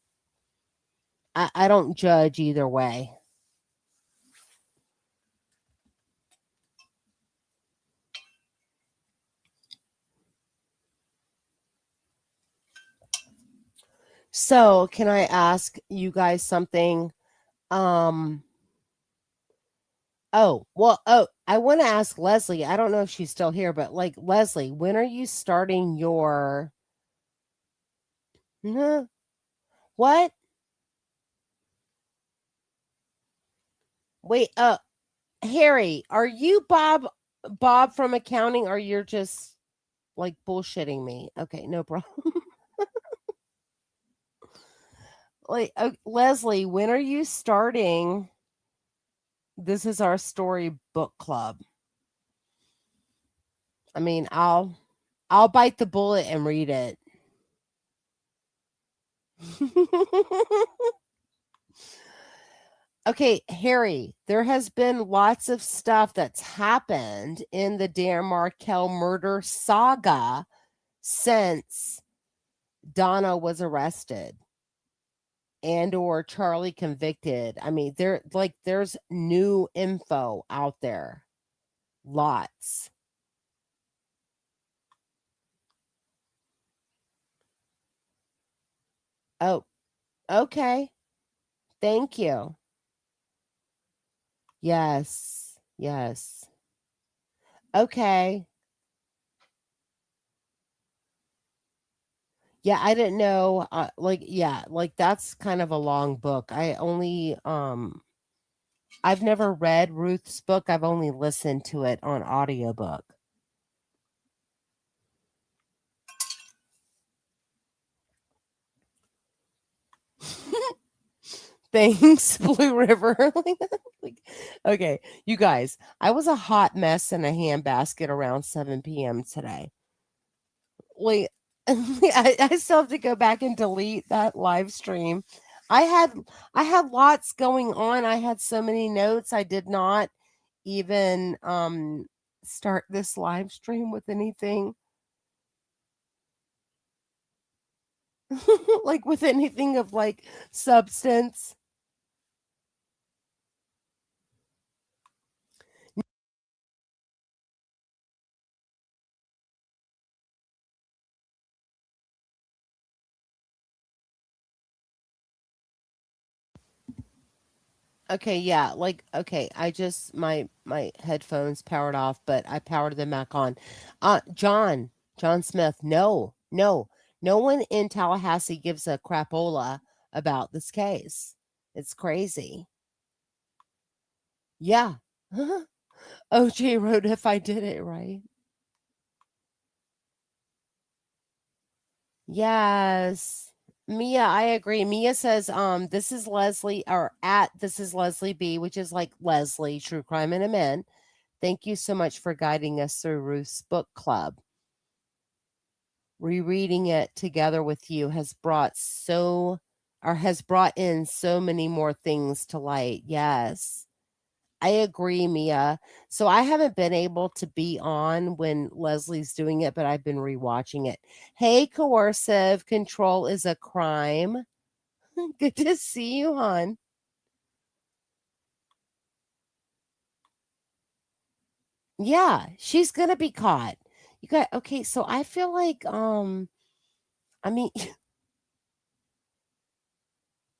I don't judge either way. So, can I ask you guys something? Um I want to ask Leslie. I don't know if she's still here, but like Leslie, when are you starting your Huh? What? Wait, Harry, are you Bob from accounting, or you're just like bullshitting me? Okay, no problem. Like Leslie, when are you starting? This is our story book club. I mean, I'll bite the bullet and read it. Okay, Harry, there has been lots of stuff that's happened in the Dan Markel Murder Saga since Donna was arrested and or Charlie convicted. I mean, there's new info out there. Lots. Oh, okay. Thank you. Yes. Yes. Okay. Yeah, I didn't know like that's kind of a long book. I've never read Ruth's book. I've only listened to it on audiobook. Thanks, Blue River. Like, okay, you guys, I was a hot mess in a handbasket around 7 p.m. today. Like, I still have to go back and delete that live stream. I had I had lots going on. I had so many notes. I did not even start this live stream with anything like with anything of like substance. Okay, yeah, like okay, I just my headphones powered off, but I powered them back on. John Smith, no, no, no one in Tallahassee gives a crapola about this case. It's crazy. Yeah. OJ wrote if I did it right. Yes. Mia, I agree. Mia says, this is Leslie or at this is Leslie B, which is like Leslie, True Crime and a Men. Thank you so much for guiding us through Ruth's book club. Rereading it together with you has brought in so many more things to light. Yes. I agree, Mia. So I haven't been able to be on when Leslie's doing it, but I've been rewatching it. Hey, coercive control is a crime. Good to see you, hon. Yeah, she's gonna be caught. You got okay, so I feel like I mean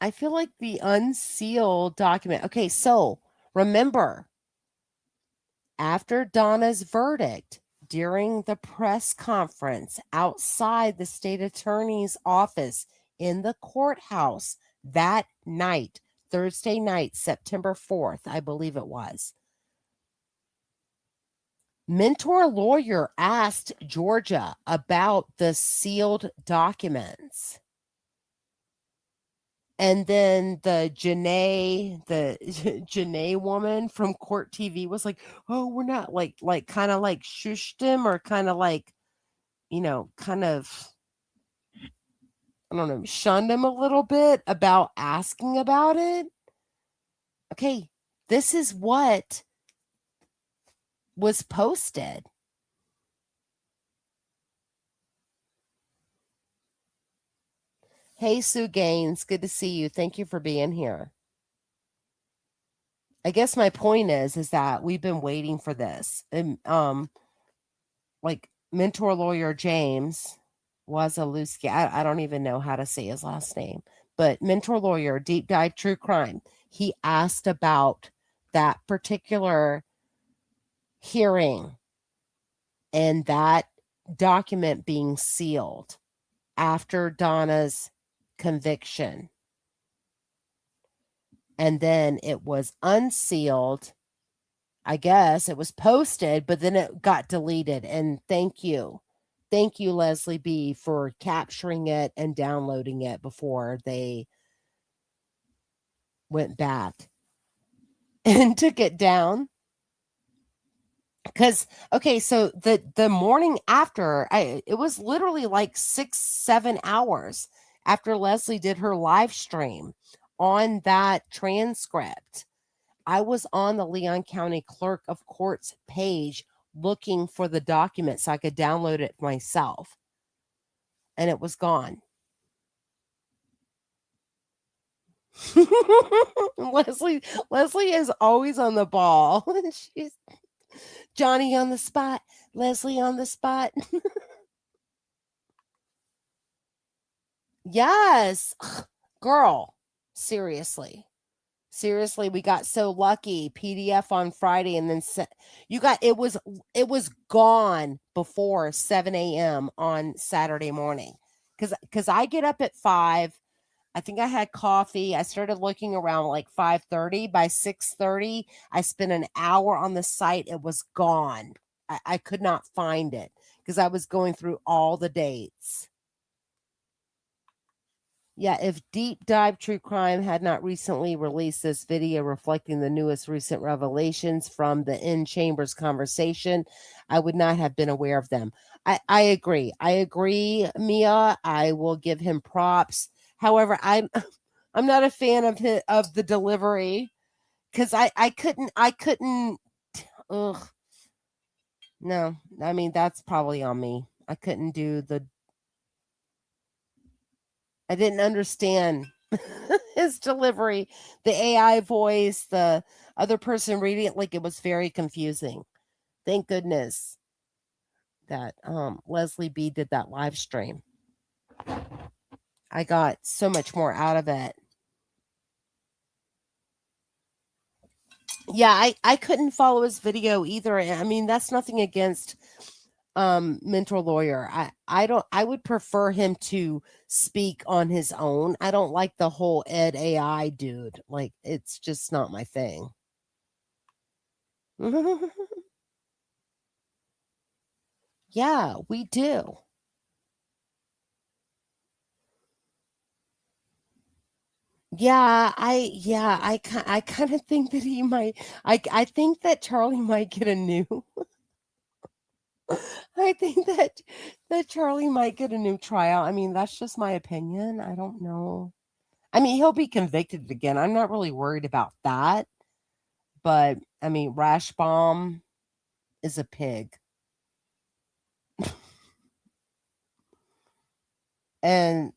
I feel like the unsealed document. Okay, so remember, after Donna's verdict, during the press conference outside the state attorney's office in the courthouse that night, Thursday night, September 4th, I believe it was. Mentor lawyer asked Georgia about the sealed documents. And then the Janae woman from Court TV was like, "Oh, we're not like kind of like shushed him or kind of like, kind of, I don't know, shunned him a little bit about asking about it." Okay, this is what was posted. Hey, Sue Gaines, good to see you. Thank you for being here. I guess my point is that we've been waiting for this. And like mentor lawyer James Wasilewski, I don't even know how to say his last name, but mentor lawyer, deep dive true crime. He asked about that particular hearing and that document being sealed after Donna's conviction. And then it was unsealed. I guess it was posted, but then it got deleted. And thank you. Thank you, Leslie B., for capturing it and downloading it before they went back and took it down. Because, okay, so the morning after, it was literally like 6-7 hours after Leslie did her live stream on that transcript. I was on the Leon County Clerk of Court's page looking for the document so I could download it myself. And it was gone. Leslie is always on the ball. She's Johnny on the spot, Leslie on the spot. Yes. Girl, seriously. Seriously, we got so lucky. PDF on Friday, and then it was gone before 7 a.m. on Saturday morning. Because I get up at 5. I think I had coffee. I started looking around like 5:30. By 6:30, I spent an hour on the site. It was gone. I could not find it because I was going through all the dates. Yeah, if Deep Dive True Crime had not recently released this video reflecting the newest recent revelations from the In Chambers conversation, I would not have been aware of them. I agree. I agree, Mia. I will give him props. However, I'm not a fan of the delivery because I couldn't. Ugh. No, I mean that's probably on me. I couldn't do I didn't understand his delivery, the AI voice, the other person reading it, like it was very confusing. Thank goodness that Leslie B did that live stream. I got so much more out of it. Yeah, I couldn't follow his video either. I mean, that's nothing against mentor lawyer. I would prefer him to speak on his own. I don't like the whole Ed AI dude. Like it's just not my thing. Yeah, we do. I kind of think that he might. I think that Charlie might get a new. I think that Charlie might get a new tryout. I mean, that's just my opinion. I don't know. I mean, he'll be convicted again. I'm not really worried about that. But I mean, Rashbaum is a pig. And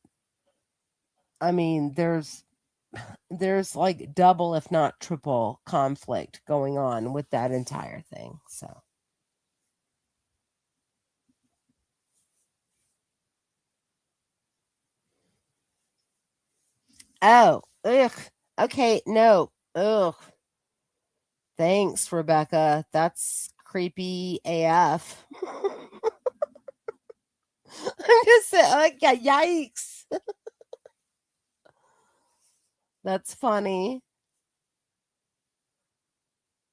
I mean, there's like double if not triple conflict going on with that entire thing. So oh, ugh. Okay, no. Ugh. Thanks, Rebecca. That's creepy AF. I'm just like, yeah, yikes. That's funny.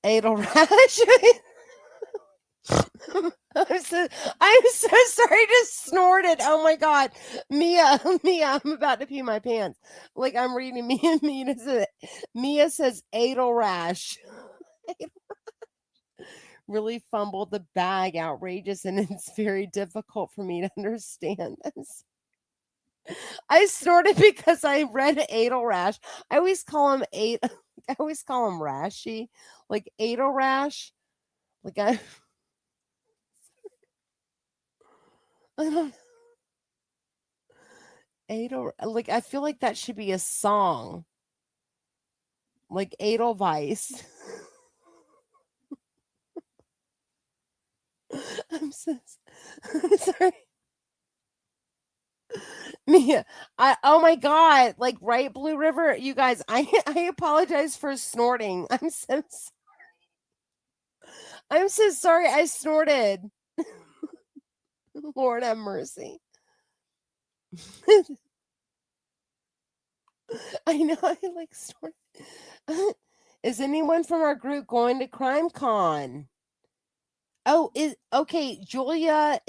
Edelrash. I'm so sorry. I just snorted. Oh my god, Mia, Mia, I'm about to pee my pants. Like I'm reading Mia. Mia says Adel rash. Really fumbled the bag. Outrageous, and it's very difficult for me to understand this. I snorted because I read Adel rash. I always call him I always call him Rashy, like Adel rash. Like I don't Adel. Like I feel like that should be a song, like Edelweiss. I'm sorry. Mia, oh my god, like right Blue River, you guys, I apologize for snorting. I'm so sorry I snorted. Lord have mercy. I know I like snorted. Is anyone from our group going to Crime Con? Oh, is Julia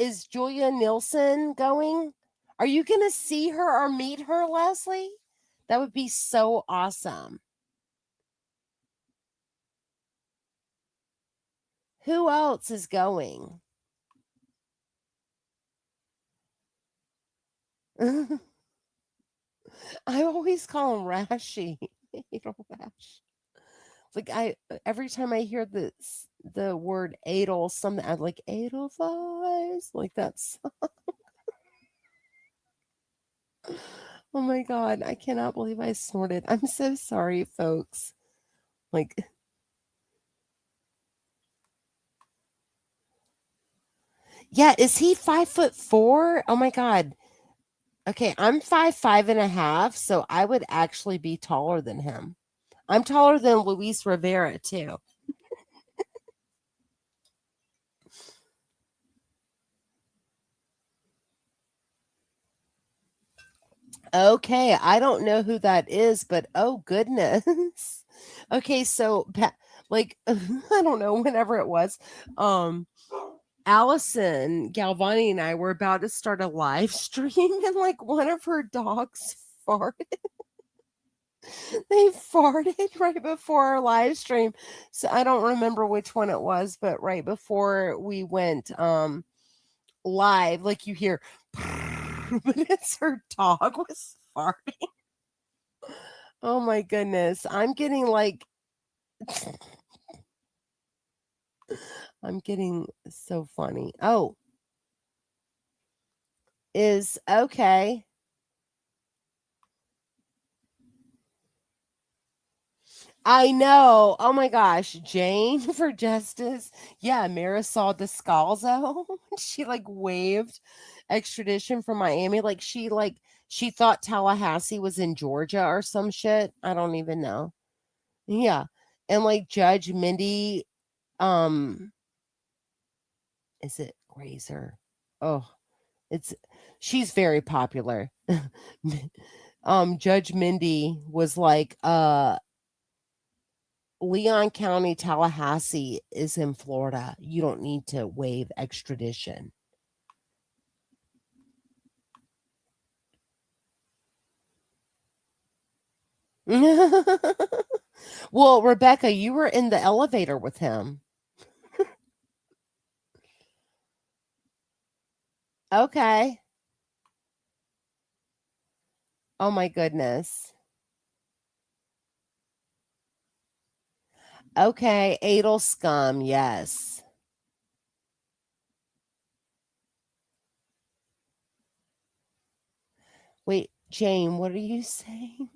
Nielsen going? Are you gonna see her or meet her, Leslie? That would be so awesome. Who else is going? I always call him Rashy. Adel Rash. Like every time I hear the word Adel, something I'm like Edelweiss, like that's. Oh my god, I cannot believe I snorted. I'm so sorry, folks. Like, yeah, is he 5'4"? Oh my god. Okay, I'm 5'5.5", so I would actually be taller than him. I'm taller than Luis Rivera too. Okay, I don't know who that is, but oh goodness. Okay, so like I don't know whenever it was. Allison Galvani and I were about to start a live stream and like one of her dogs farted. They farted right before our live stream. So I don't remember which one it was, but right before we went live, like you hear but it's her dog was farting. Oh my goodness. I'm getting like I'm getting so funny. Oh, is okay. I know. Oh my gosh, Jane for justice. Yeah, Marisol Descalzo. She like waived extradition from Miami. She thought Tallahassee was in Georgia or some shit. I don't even know. Yeah. And like Judge Mindy, um, is it Grazer? Oh, it's she's very popular. Judge Mindy was like, Leon County, Tallahassee is in Florida. You don't need to waive extradition. Well, Rebecca, you were in the elevator with him. Okay. Oh my goodness. Okay, Adel scum, yes. Wait, Jane, what are you saying?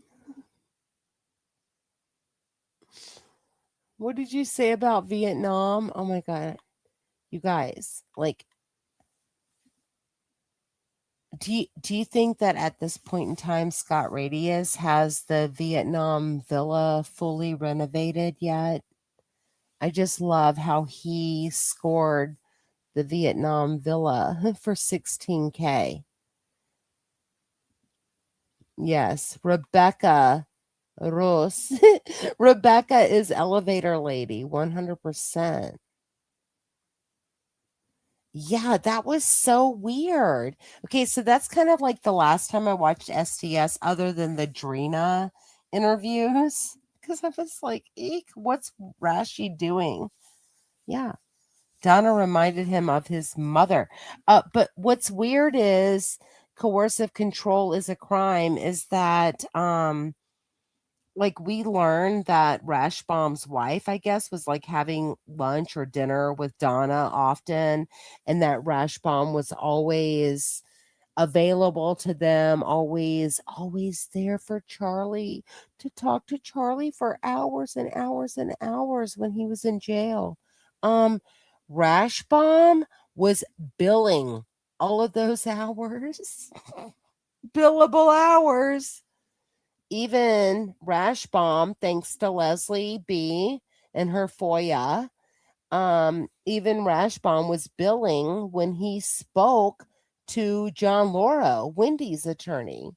What did you say about Vietnam? Oh my god. You guys, like do you think that at this point in time Scott Radius has the Vietnam villa fully renovated yet? I just love how he scored the Vietnam villa for 16K. Yes, Rebecca Rose. Rebecca is elevator lady, 100%. Yeah, that was so weird. Okay, so that's kind of like the last time I watched STS other than the Drina interviews. Because I was like, eek, what's Rashi doing? Yeah. Donna reminded him of his mother. But what's weird is coercive control is a crime, is that like we learned that Rashbaum's wife, I guess, was like having lunch or dinner with Donna often, and that Rashbaum was always available to them, always there for Charlie, to talk to Charlie for hours and hours and hours when he was in jail. Um, Rashbaum was billing all of those hours, billable hours. Even Rashbaum, thanks to Leslie B and her FOIA, even Rashbaum was billing when he spoke to John Lauro, Wendy's attorney.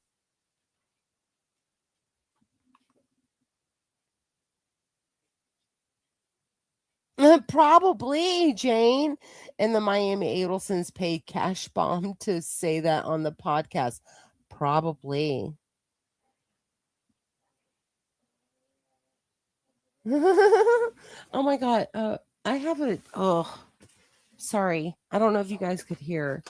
Probably, Jane. And the Miami Adelsons paid Cash Bomb to say that on the podcast. Probably. Oh my God. I have a, oh, sorry. I don't know if you guys could hear.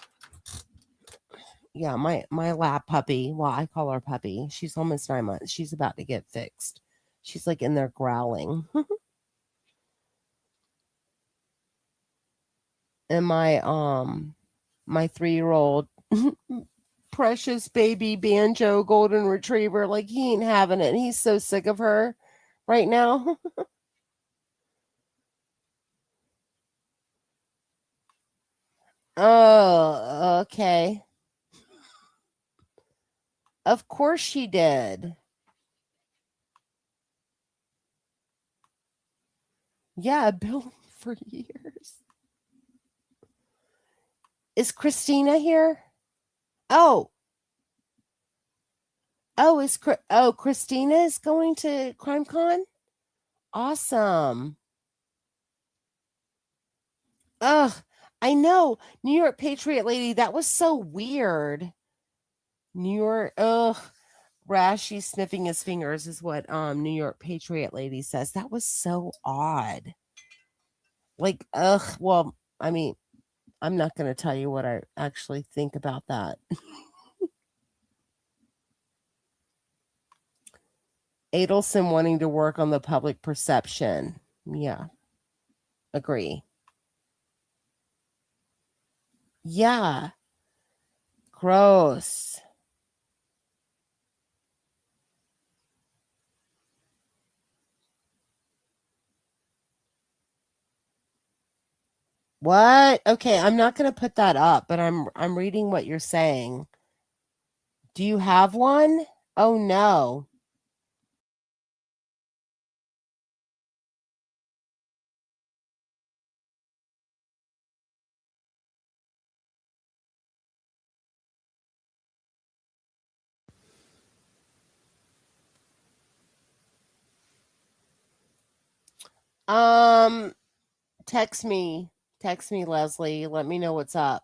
Yeah, my lab puppy. Well, I call her puppy. She's almost 9 months. She's about to get fixed. She's like in there growling. And my 3-year-old precious baby banjo golden retriever, like he ain't having it. He's so sick of her right now. Oh, okay. Of course she did. Yeah, Bill for years. Is Christina here? Oh, Christina is going to CrimeCon? Awesome. Ugh, I know. New York Patriot lady, that was so weird. New York, ugh. Rashy sniffing his fingers is what New York Patriot lady says. That was so odd. Like, ugh, well, I mean, I'm not gonna tell you what I actually think about that. Adelson wanting to work on the public perception. Yeah, agree. Yeah, gross. What? Okay, I'm not gonna put that up, but I'm reading what you're saying. Do you have one? Oh no. Um, text me. Text me, Leslie. Let me know what's up.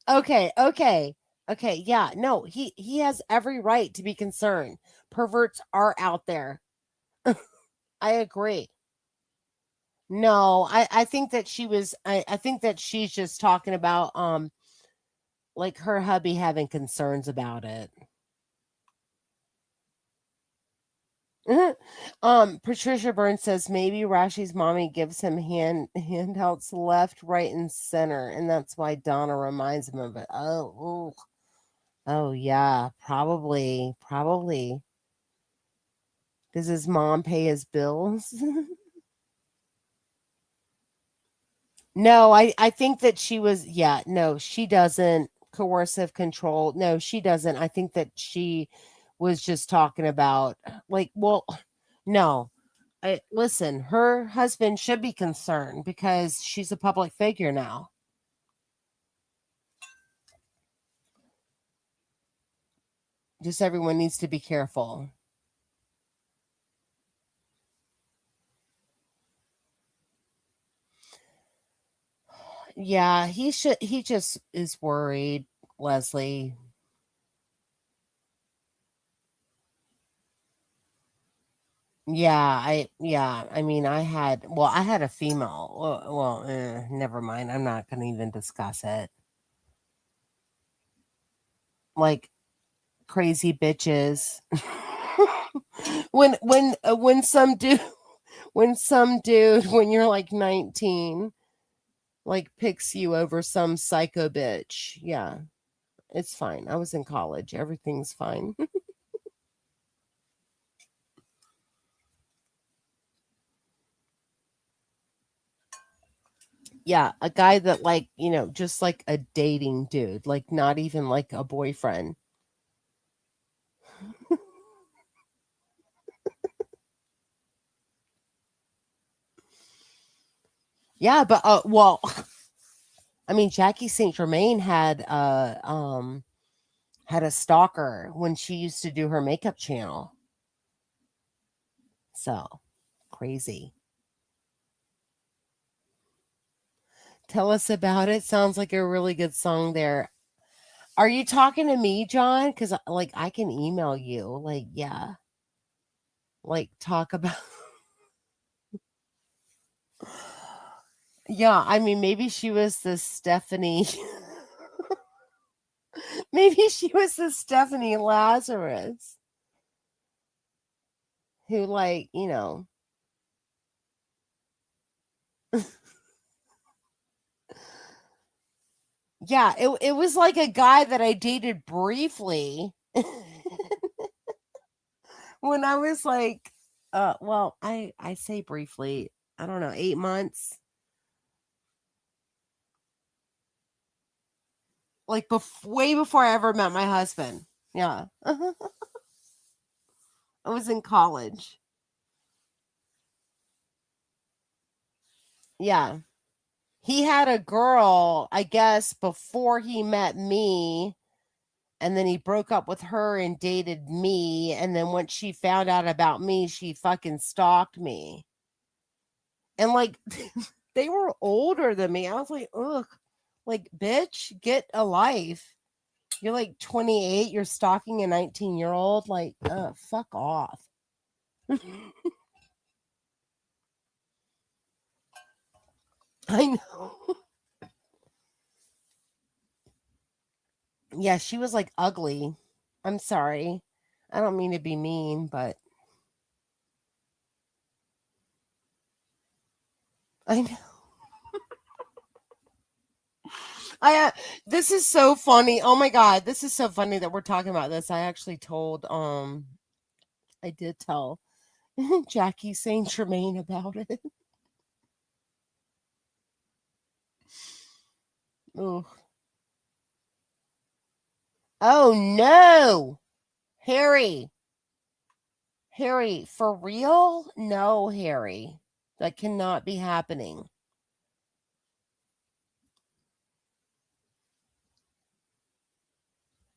Okay, okay. Okay, yeah. No, he has every right to be concerned. Perverts are out there. I agree. No, I think that I think that she's just talking about like her hubby having concerns about it. Patricia Burns says maybe Rashi's mommy gives him handouts left, right, and center, and that's why Donna reminds him of it. Oh, ooh. Oh yeah, probably. Does his mom pay his bills? No, I think that she was, yeah, no, she doesn't. Coercive control. No, she doesn't. I think that she was just talking about like, well, no. Listen, her husband should be concerned because she's a public figure now. Just everyone needs to be careful. Yeah, he just is worried, Leslie. I mean, I had a female. Never mind. I'm not going to even discuss it. Like crazy bitches. When some dude when you're like 19 like picks you over some psycho bitch. Yeah, it's fine. I was in college. Everything's fine. Yeah, a guy that like, just like a dating dude, like not even like a boyfriend. Yeah, but well, I mean, Jackie St. Germain had a stalker when she used to do her makeup channel. So crazy. Tell us about it. Sounds like a really good song there. Are you talking to me, John? Because like I can email you. Like, yeah. Like talk about yeah, I mean maybe she was the Stephanie. Maybe she was the Stephanie Lazarus who like, yeah, it was like a guy that I dated briefly when I was like well, I say briefly, I don't know, 8 months. Like way before I ever met my husband. Yeah. I was in college. Yeah. He had a girl, I guess, before he met me, and then he broke up with her and dated me, and then once she found out about me, she fucking stalked me. And like they were older than me. I was like, ugh, like bitch, get a life. You're like 28, you're stalking a 19-year-old, like, fuck off. I know. Yeah, she was like ugly. I'm sorry. I don't mean to be mean, but I know. This is so funny. Oh my god, this is so funny that we're talking about this. I actually told I did tell Jackie Saint Germain about it. Ooh. Oh no. Harry. Harry, for real? No, Harry. That cannot be happening.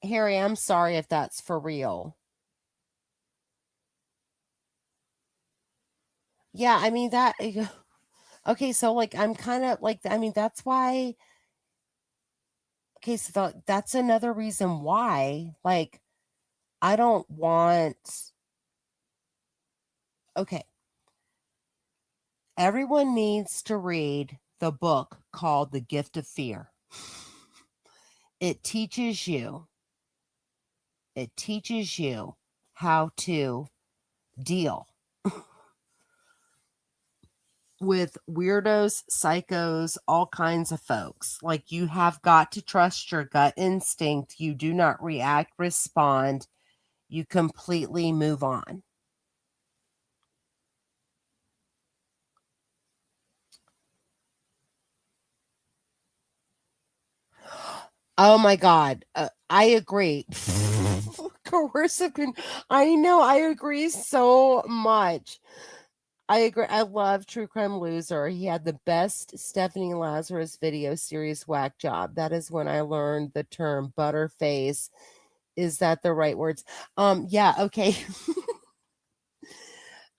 Harry, I'm sorry if that's for real. Yeah, I mean that okay, so like I'm kind of like I mean that's why okay, so that's another reason why like I don't want okay, everyone needs to read the book called The Gift of Fear. It teaches you it teaches you how to deal with weirdos, psychos, all kinds of folks. Like you have got to trust your gut instinct. You do not react, respond. You completely move on. Oh my God. I agree. Coercive. I know. I agree so much. I agree. I love True Crime Loser. He had the best Stephanie Lazarus video series whack job. That is when I learned the term butterface Is that the right words? Yeah, okay.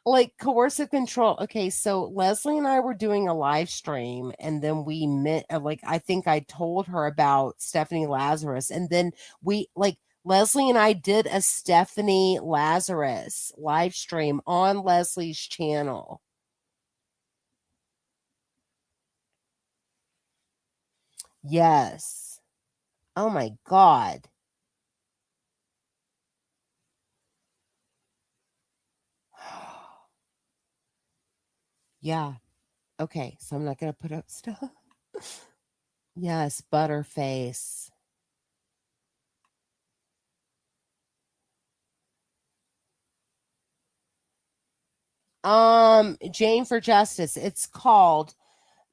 Like coercive control. Okay, so Leslie and I were doing a live stream, and then we met. Like, I think I told her about Stephanie Lazarus, and then we like Leslie and I did a Stephanie Lazarus live stream on Leslie's channel. Yes. Oh my God. Yeah. Okay, so I'm not gonna put up stuff. Yes, Butterface. Jane for Justice. It's called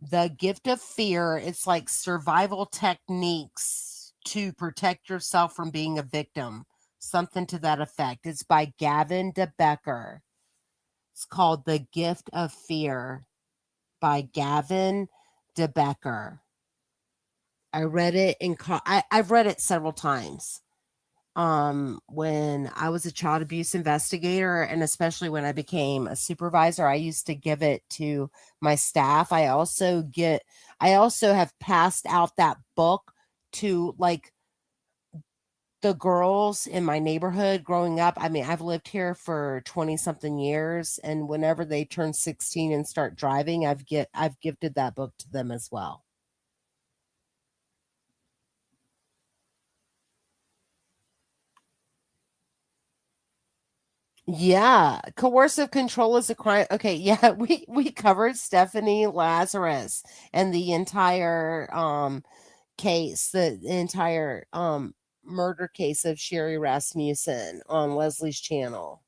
The Gift of Fear. It's like survival techniques to protect yourself from being a victim. Something to that effect. It's by Gavin DeBecker. It's called The Gift of Fear by Gavin DeBecker. I read it I've read it several times. When I was a child abuse investigator, and especially when I became a supervisor, I used to give it to my staff. I also have passed out that book to like the girls in my neighborhood growing up. I mean, I've lived here for 20 something years, and whenever they turn 16 and start driving, I've gifted that book to them as well. Yeah, coercive control is a crime. Okay, yeah, we covered Stephanie Lazarus and the entire case, the entire murder case of Sherry Rasmussen on Leslie's channel.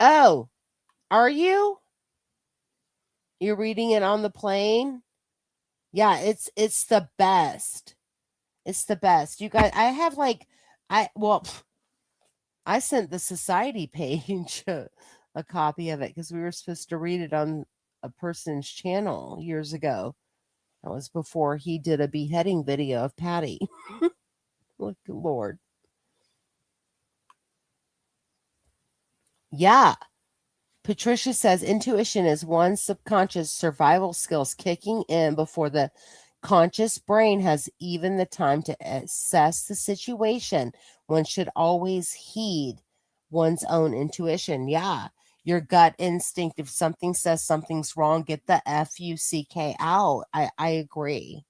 Oh, are you? You're reading it on the plane? Yeah, it's the best. It's the best. You guys, I have like I well I sent the society page a copy of it because we were supposed to read it on a person's channel years ago. That was before he did a beheading video of Patty. Look, Lord. Yeah. Patricia says intuition is one's subconscious survival skills kicking in before the conscious brain has even the time to assess the situation. One should always heed one's own intuition. Yeah. Your gut instinct, if something says something's wrong, get the FUCK out. I agree.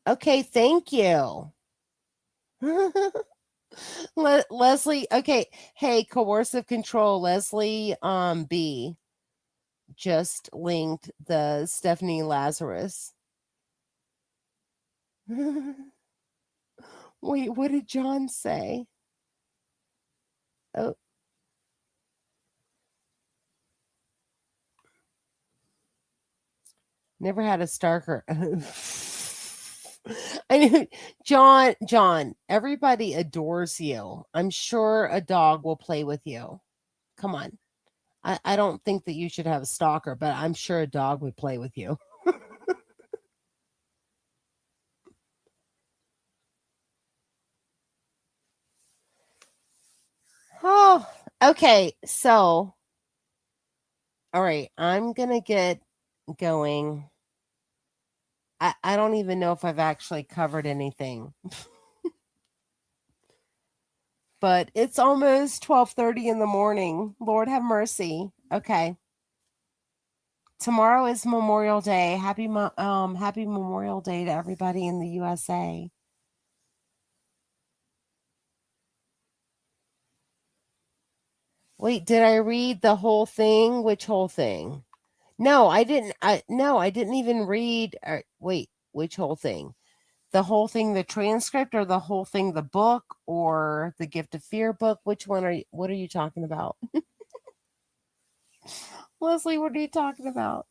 Okay, thank you. Leslie, okay. Hey, coercive control, Leslie B just linked the Stephanie Lazarus. Wait, what did John say? Oh, never had a stalker. I mean, John, everybody adores you. I'm sure a dog will play with you. Come on. I don't think that you should have a stalker, but I'm sure a dog would play with you. Oh, okay. So, all right, I'm gonna get going. I don't even know if I've actually covered anything, but it's almost 12:30 in the morning. Lord have mercy. Okay. Tomorrow is Memorial Day. Happy Memorial Day to everybody in the USA. Wait, did I read the whole thing? Which whole thing? No, I didn't. I didn't even read. Wait, which whole thing? The whole thing, the transcript, or the whole thing, the book, or the Gift of Fear book? Which one are you? What are you talking about, Leslie? What are you talking about?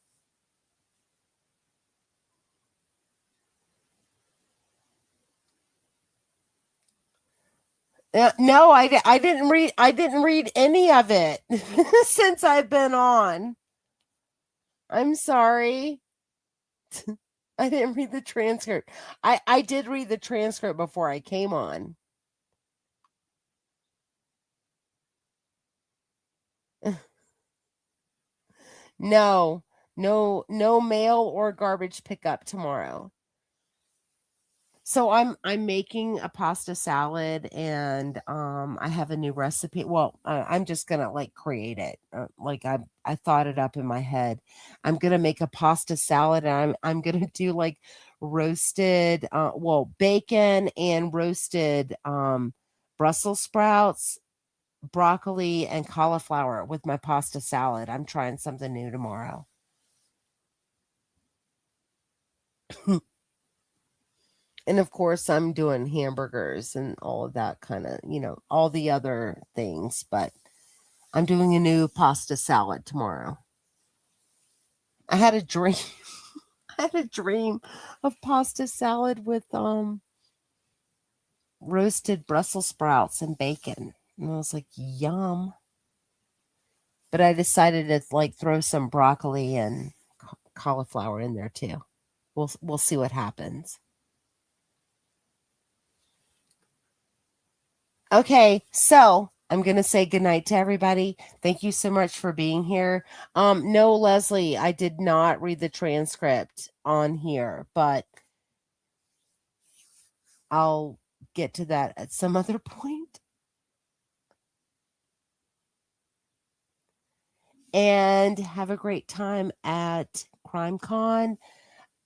No, I didn't read. I didn't read any of it since I've been on. I'm sorry. I didn't read the transcript. I did read the transcript before I came on. No, no mail or garbage pickup tomorrow. So I'm making a pasta salad, and I have a new recipe. Well, I'm just gonna like create it. Like I thought it up in my head. I'm gonna make a pasta salad, and I'm gonna do like roasted bacon and roasted Brussels sprouts, broccoli, and cauliflower with my pasta salad. I'm trying something new tomorrow. And of course, I'm doing hamburgers and all of that kind of, all the other things, but I'm doing a new pasta salad tomorrow. I had a dream. I had a dream of pasta salad with roasted Brussels sprouts and bacon. And I was like, yum. But I decided to like throw some broccoli and cauliflower in there too. We'll see what happens. Okay, so I'm gonna say goodnight to everybody. Thank you so much for being here. No, Leslie, I did not read the transcript on here, but I'll get to that at some other point. And have a great time at CrimeCon.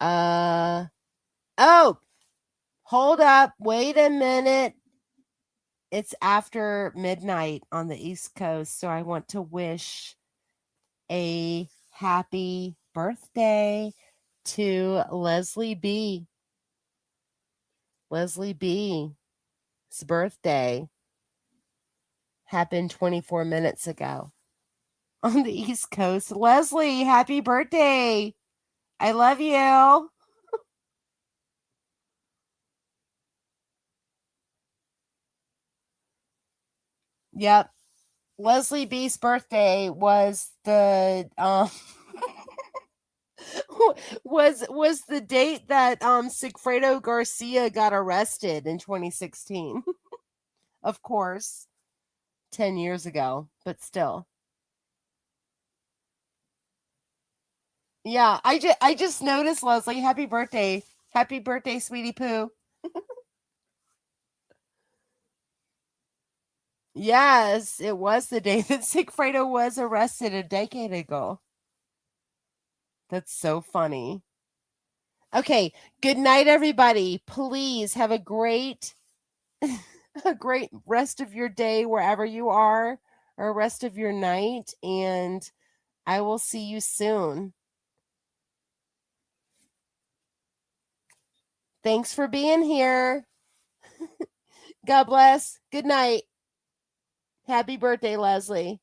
Oh, hold up, wait a minute. It's after midnight on the East Coast, so I want to wish a happy birthday to Leslie B. Leslie B's birthday happened 24 minutes ago on the East Coast. Leslie, happy birthday. I love you. Yep. Leslie B's birthday was the was the date that Sigfredo Garcia got arrested in 2016. Of course, 10 years ago, but still. Yeah, I just noticed, Leslie. Happy birthday. Happy birthday, sweetie poo. Yes, it was the day that Sigfredo was arrested a decade ago. That's so funny. Okay, good night, everybody. Please have a great a great rest of your day wherever you are, or rest of your night, and I will see you soon. Thanks for being here. God bless. Good night. Happy birthday, Leslie.